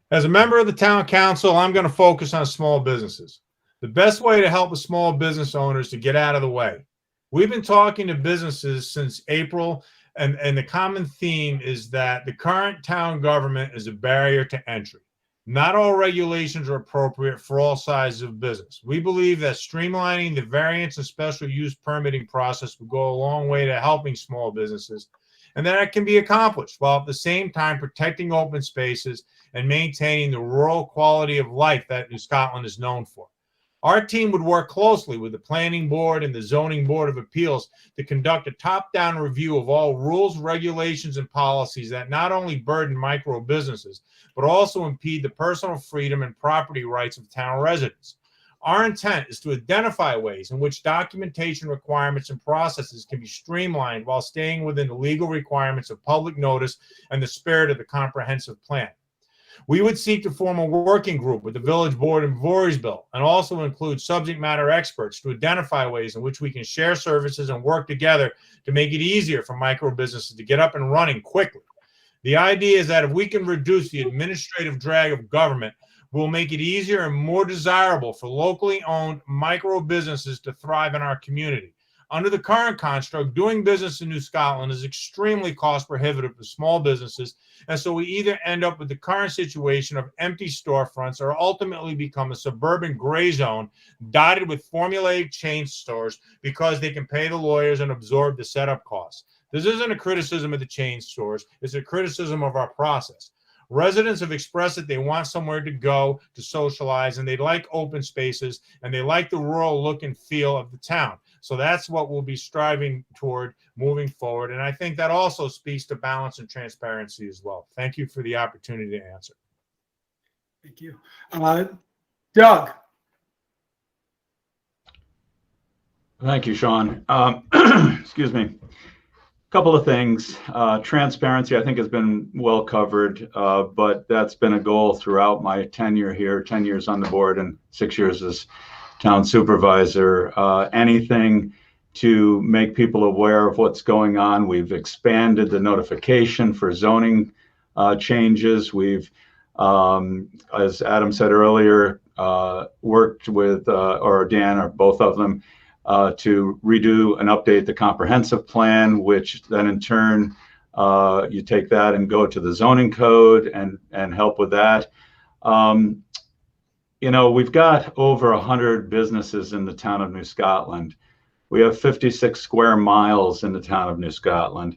As a member of the town council, I'm going to focus on small businesses. The best way to help a small business owners to get out of the way. We've been talking to businesses since April, and the common theme is that the current town government is a barrier to entry. Not all regulations are appropriate for all sizes of business. We believe that streamlining the variance and special use permitting process will go a long way to helping small businesses, and that it can be accomplished while at the same time protecting open spaces and maintaining the rural quality of life that New Scotland is known for. Our team would work closely with the Planning Board and the Zoning Board of Appeals to conduct a top-down review of all rules, regulations, and policies that not only burden micro businesses, but also impede the personal freedom and property rights of town residents. Our intent is to identify ways in which documentation requirements and processes can be streamlined while staying within the legal requirements of public notice and the spirit of the comprehensive plan. We would seek to form a working group with the village board in Voorheesville and also include subject matter experts to identify ways in which we can share services and work together to make it easier for micro businesses to get up and running quickly. The idea is that if we can reduce the administrative drag of government, we'll make it easier and more desirable for locally owned micro businesses to thrive in our community. Under the current construct, doing business in New Scotland is extremely cost prohibitive for small businesses, and so we either end up with the current situation of empty storefronts or ultimately become a suburban gray zone dotted with formulaic chain stores because they can pay the lawyers and absorb the setup costs. This isn't a criticism of the chain stores, it's a criticism of our process. Residents have expressed that they want somewhere to go to socialize, and they like open spaces, and they like the rural look and feel of the town. So that's what we'll be striving toward moving forward. And I think that also speaks to balance and transparency as well. Thank you for the opportunity to answer. Thank you. Doug. Thank you, Sean. Excuse me. Couple of things. Transparency, I think, has been well covered, but that's been a goal throughout my tenure here, 10 years on the board and 6 years as town supervisor. Anything to make people aware of what's going on. We've expanded the notification for zoning changes. We've, as Adam said earlier, worked with, or Dan, or both of them, to redo and update the comprehensive plan, which then in turn, you take that and go to the zoning code and help with that. We've got over 100 businesses in the town of New Scotland. We have 56 square miles in the town of New Scotland.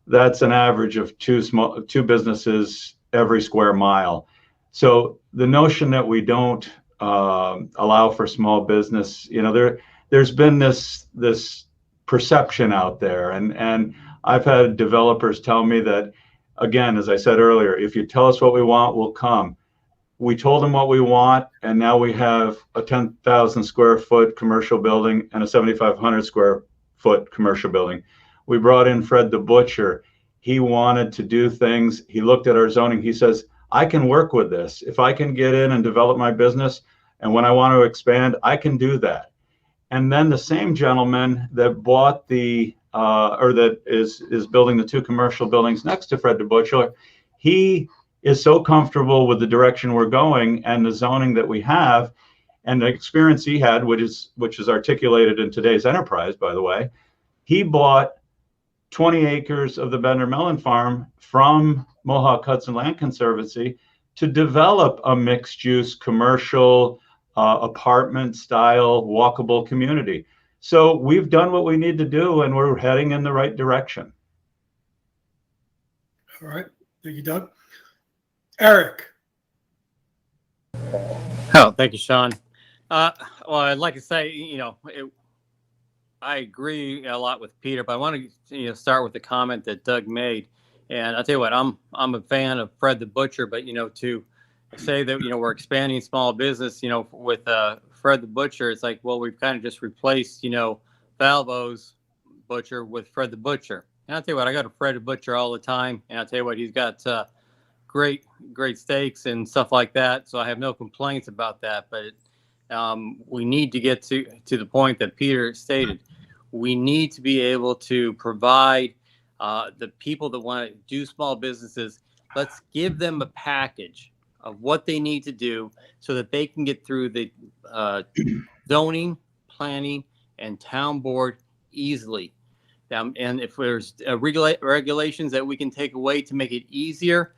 That's an average of two businesses every square mile. So the notion that we don't allow for small business. You know, there's been this perception out there, and I've had developers tell me that, again, as I said earlier, if you tell us what we want, we'll come. We told them what we want, and now we have a 10,000 square foot commercial building and a 7,500 square foot commercial building. We brought in Fred the Butcher. He wanted to do things. He looked at our zoning. He says, I can work with this. If I can get in and develop my business, and when I want to expand, I can do that. And then the same gentleman that bought or that is building the two commercial buildings next to Fred the Butcher, he is so comfortable with the direction we're going and the zoning that we have and the experience he had, which is articulated in today's enterprise, by the way. He bought 20 acres of the Bender Melon Farm from Mohawk Hudson Land Conservancy to develop a mixed-use commercial apartment style walkable community. So we've done what we need to do, and we're heading in the right direction. All right. Thank you, Doug. Eric. Oh, thank you, Sean. Well, I'd like to say, I agree a lot with Peter, but I want to start with the comment that Doug made. And I'll tell you what, I'm a fan of Fred the Butcher, but to say that we're expanding small business, with Fred the Butcher, it's like, well, we've kind of just replaced Valvo's Butcher with Fred the Butcher. And I'll tell you what, I go to Fred the Butcher all the time, and I'll tell you what, he's got great steaks and stuff like that. So I have no complaints about that. But we need to get to the point that Peter stated. We need to be able to provide the people that want to do small businesses. Let's give them a package of what they need to do so that they can get through the zoning, planning, and town board easily. And if there's regulations that we can take away to make it easier,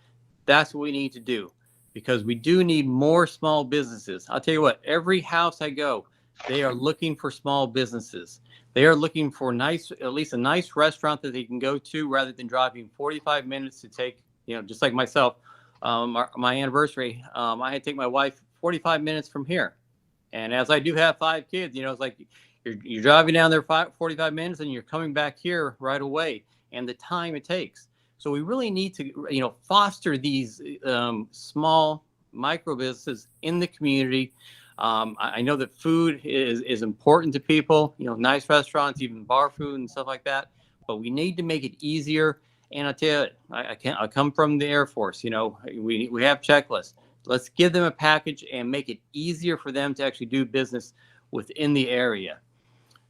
that's what we need to do, because we do need more small businesses. I'll tell you what, every house I go, they are looking for small businesses. They are looking for at least a nice restaurant that they can go to rather than driving 45 minutes to take, just like myself, my anniversary. I had to take my wife 45 minutes from here. And as I do have 5 kids, it's like you're driving down there 45 minutes and you're coming back here right away, and the time it takes. So we really need to, foster these small micro businesses in the community. I know that food is important to people, nice restaurants, even bar food and stuff like that. But we need to make it easier. And I tell you, I come from the Air Force. We have checklists. Let's give them a package and make it easier for them to actually do business within the area.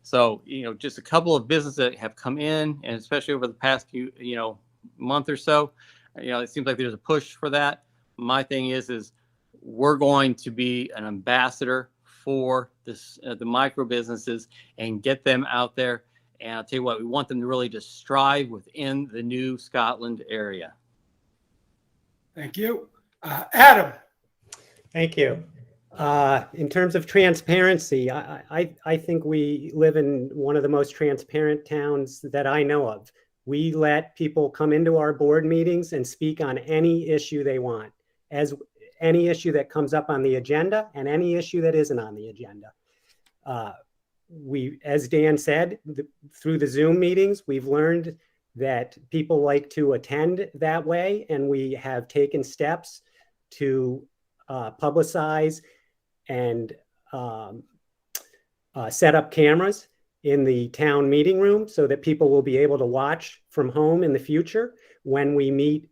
So, just a couple of businesses that have come in, and especially over the past few, month or so, it seems like there's a push for that. My thing is we're going to be an ambassador for this, the micro businesses, and get them out there. And I'll tell you what, we want them to really just strive within the New Scotland area. Thank you. Adam. Thank you. In terms of transparency, I think we live in one of the most transparent towns that I know of. We let people come into our board meetings and speak on any issue they want, as any issue that comes up on the agenda and any issue that isn't on the agenda. As Dan said, through the Zoom meetings, we've learned that people like to attend that way, and we have taken steps to publicize and set up cameras in the town meeting room so that people will be able to watch from home in the future when we meet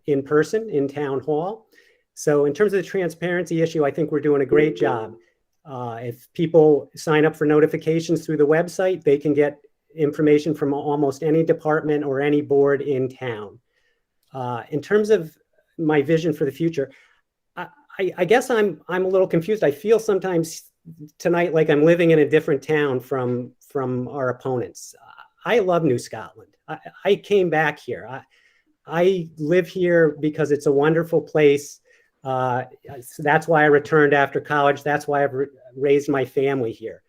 in person in town hall. So in terms of the transparency issue, I think we're doing a great job. If people sign up for notifications through the website, they can get information from almost any department or any board in town. In terms of my vision for the future, I guess I'm a little confused. I feel sometimes tonight like I'm living in a different town from our opponents. I love New Scotland. I came back here. I live here because it's a wonderful place. That's why I returned after college. That's why I've raised my family here.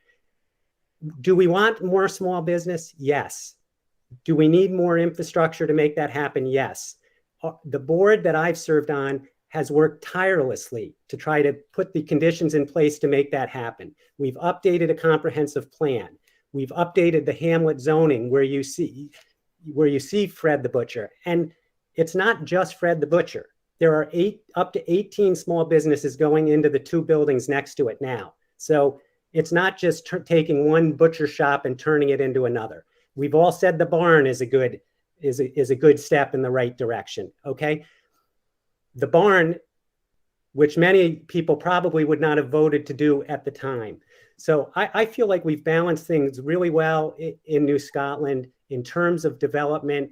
Do we want more small business? Yes. Do we need more infrastructure to make that happen? Yes. The board that I've served on has worked tirelessly to try to put the conditions in place to make that happen. We've updated a comprehensive plan. We've updated the hamlet zoning where you see Fred the Butcher. And it's not just Fred the Butcher. There are up to 18 small businesses going into the 2 buildings next to it now. So it's not just taking one butcher shop and turning it into another. We've all said the barn is a good step in the right direction. Okay. The barn, which many people probably would not have voted to do at the time. So I feel like we've balanced things really well in New Scotland in terms of development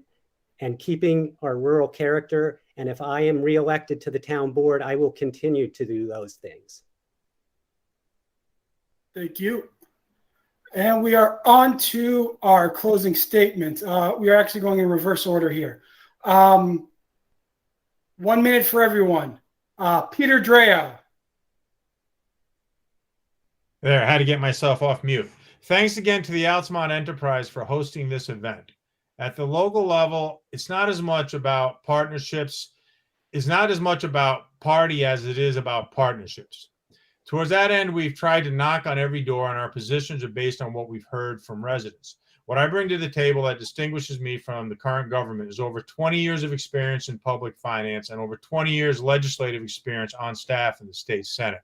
and keeping our rural character. And if I am reelected to the town board, I will continue to do those things. Thank you. And we are on to our closing statement. We are actually going in reverse order here. 1 minute for everyone. Peter Drail. There, I had to get myself off mute. Thanks again to the Altamont Enterprise for hosting this event. At the local level, it's not as much about partnerships. It's not as much about party as it is about partnerships. Towards that end, we've tried to knock on every door, and our positions are based on what we've heard from residents. What I bring to the table that distinguishes me from the current government is over 20 years of experience in public finance and over 20 years legislative experience on staff in the state Senate.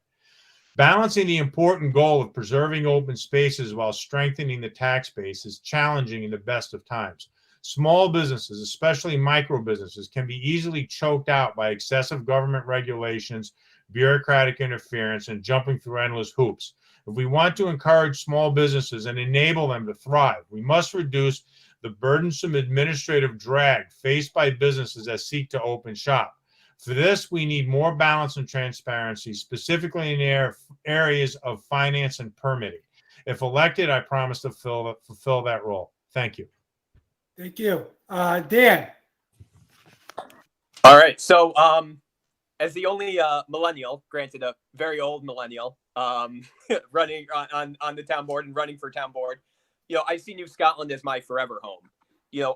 Balancing the important goal of preserving open spaces while strengthening the tax base is challenging in the best of times. Small businesses, especially micro businesses, can be easily choked out by excessive government regulations, bureaucratic interference, and jumping through endless hoops. If we want to encourage small businesses and enable them to thrive, we must reduce the burdensome administrative drag faced by businesses that seek to open shop. For this, we need more balance and transparency, specifically in areas of finance and permitting. If elected, I promise to fulfill that role. Thank you. Thank you. Dan. All right. So, as the only millennial, granted a very old millennial, running on the town board and running for town board, I see New Scotland as my forever home.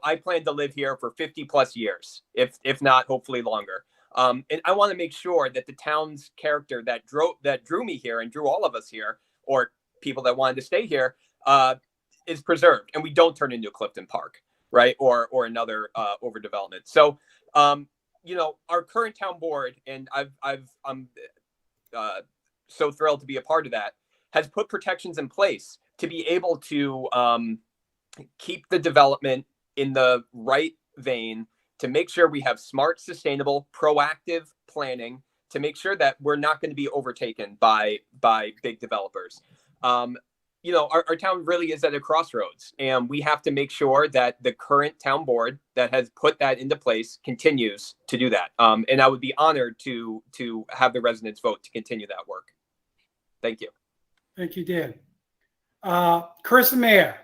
I plan to live here for 50 plus years, if not hopefully longer. And I want to make sure that the town's character that drew me here and drew all of us here, or people that wanted to stay here, is preserved, and we don't turn into Clifton Park, right, or another overdevelopment. So, our current town board, and I'm so thrilled to be a part of that, has put protections in place to be able to keep the development in the right vein, to make sure we have smart, sustainable, proactive planning, to make sure that we're not going to be overtaken by big developers. Our town really is at a crossroads, and we have to make sure that the current town board that has put that into place continues to do that. And I would be honored to have the residents vote to continue that work. Thank you. Thank you, Dan. Carissa Mayer.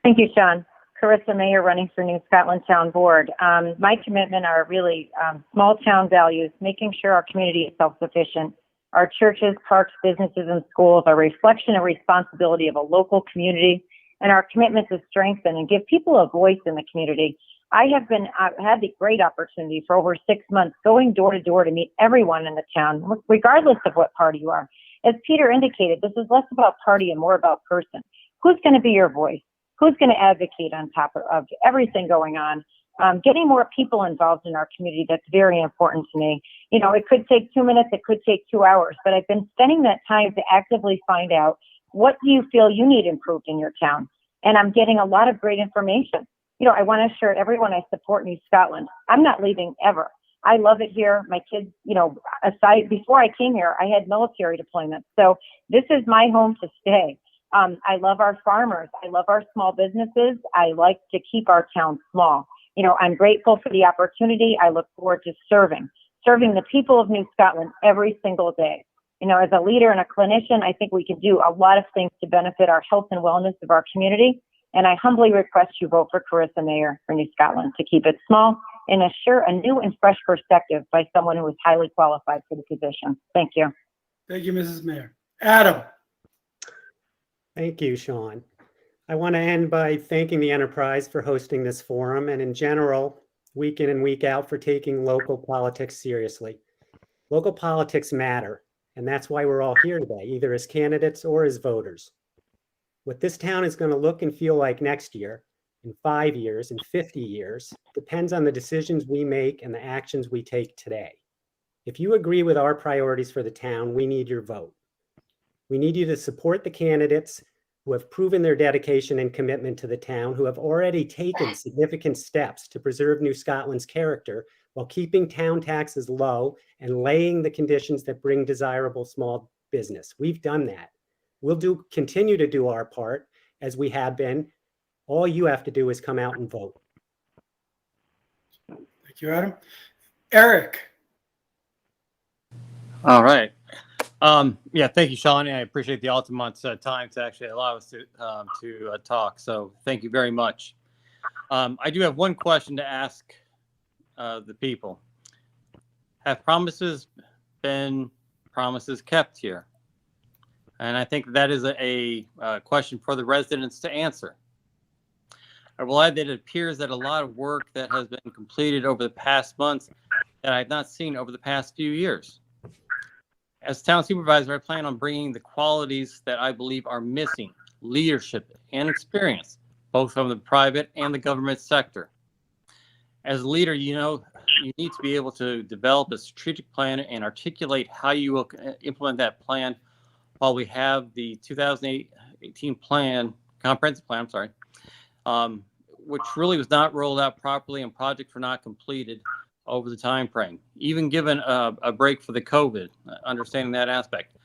Thank you, Sean. Carissa Mayer, running for New Scotland Town Board. My commitment are really small town values, making sure our community is self-sufficient. Our churches, parks, businesses, and schools are a reflection and responsibility of a local community, and our commitment to strengthen and give people a voice in the community. I've had the great opportunity for over 6 months going door to door to meet everyone in the town, regardless of what party you are. As Peter indicated, this is less about party and more about person. Who's going to be your voice? Who's going to advocate on top of everything going on? Getting more people involved in our community, that's very important to me. It could take 2 minutes, it could take 2 hours, but I've been spending that time to actively find out, what do you feel you need improved in your town? And I'm getting a lot of great information. I want to assure everyone I support New Scotland. I'm not leaving ever. I love it here. My kids, aside, before I came here, I had military deployments. So this is my home to stay. I love our farmers. I love our small businesses. I like to keep our town small. I'm grateful for the opportunity. I look forward to serving the people of New Scotland every single day. As a leader and a clinician, I think we can do a lot of things to benefit our health and wellness of our community. And I humbly request you vote for Carissa Mayer for New Scotland to keep it small and assure a new and fresh perspective by someone who is highly qualified for the position. Thank you. Thank you, Mrs. Mayer. Adam. Thank you, Sean. I want to end by thanking the Enterprise for hosting this forum, and in general, week in and week out, for taking local politics seriously. Local politics matter, and that's why we're all here today, either as candidates or as voters. What this town is going to look and feel like next year, in 5 years, in 50 years, depends on the decisions we make and the actions we take today. If you agree with our priorities for the town, we need your vote. We need you to support the candidates who have proven their dedication and commitment to the town, who have already taken significant steps to preserve New Scotland's character while keeping town taxes low and laying the conditions that bring desirable small business. We've done that. We'll continue to do our part as we have been. All you have to do is come out and vote. Thank you, Adam. Eric. All right. Yeah, thank you, Sean. I appreciate the Altamont's time to actually allow us to talk. So thank you very much. I do have one question to ask the people. Have promises been promises kept here? And I think that is a question for the residents to answer. I will add that it appears that a lot of work that has been completed over the past months that I've not seen over the past few years. As town supervisor, I plan on bringing the qualities that I believe are missing: leadership and experience, both from the private and the government sector. As a leader, you need to be able to develop a strategic plan and articulate how you will implement that plan while we have the 2018 comprehensive plan, which really was not rolled out properly and projects were not completed over the time frame, even given a break for the COVID, understanding that aspect.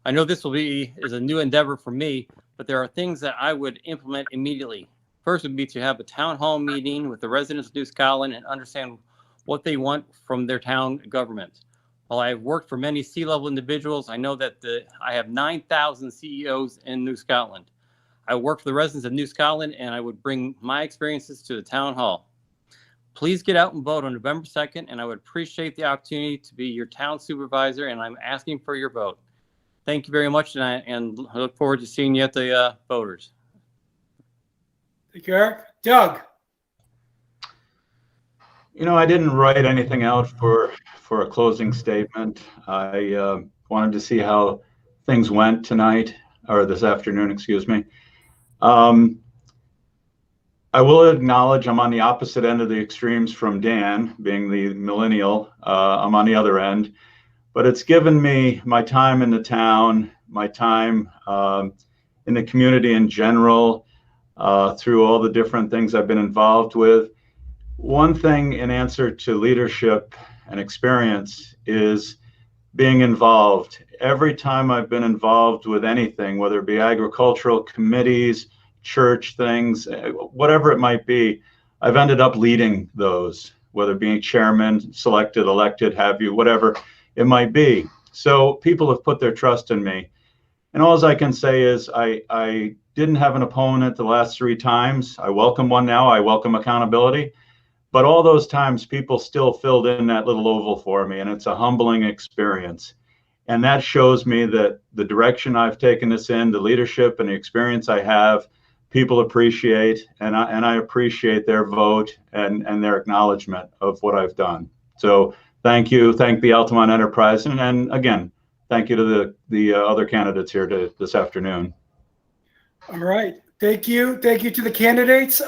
I know this is a new endeavor for me, but there are things that I would implement immediately. First would be to have a town hall meeting with the residents of New Scotland and understand what they want from their town government. While I've worked for many C-level individuals, I know that I have 9,000 CEOs in New Scotland. I work for the residents of New Scotland, and I would bring my experiences to the town hall. Please get out and vote on November 2nd, and I would appreciate the opportunity to be your town supervisor, and I'm asking for your vote. Thank you very much, and I look forward to seeing you at the voters. Thank you, Eric. Doug. I didn't write anything out for a closing statement. I wanted to see how things went tonight, or this afternoon, excuse me. I will acknowledge I'm on the opposite end of the extremes from Dan, being the millennial. I'm on the other end, but it's given me my time in the town, my time in the community in general, through all the different things I've been involved with. One thing in answer to leadership and experience is being involved. Every time I've been involved with anything, whether it be agricultural committees, church things, whatever it might be, I've ended up leading those, whether being chairman, selected, elected, have you, whatever it might be. So people have put their trust in me. And all I can say is I didn't have an opponent the last 3 times. I welcome one now. I welcome accountability. But all those times, people still filled in that little oval for me, and it's a humbling experience. And that shows me that the direction I've taken this in, the leadership and the experience I have, people appreciate, and I appreciate their vote and their acknowledgement of what I've done. So thank you. Thank the Altamont Enterprise. And again, thank you to the other candidates here this afternoon. All right. Thank you. Thank you to the candidates.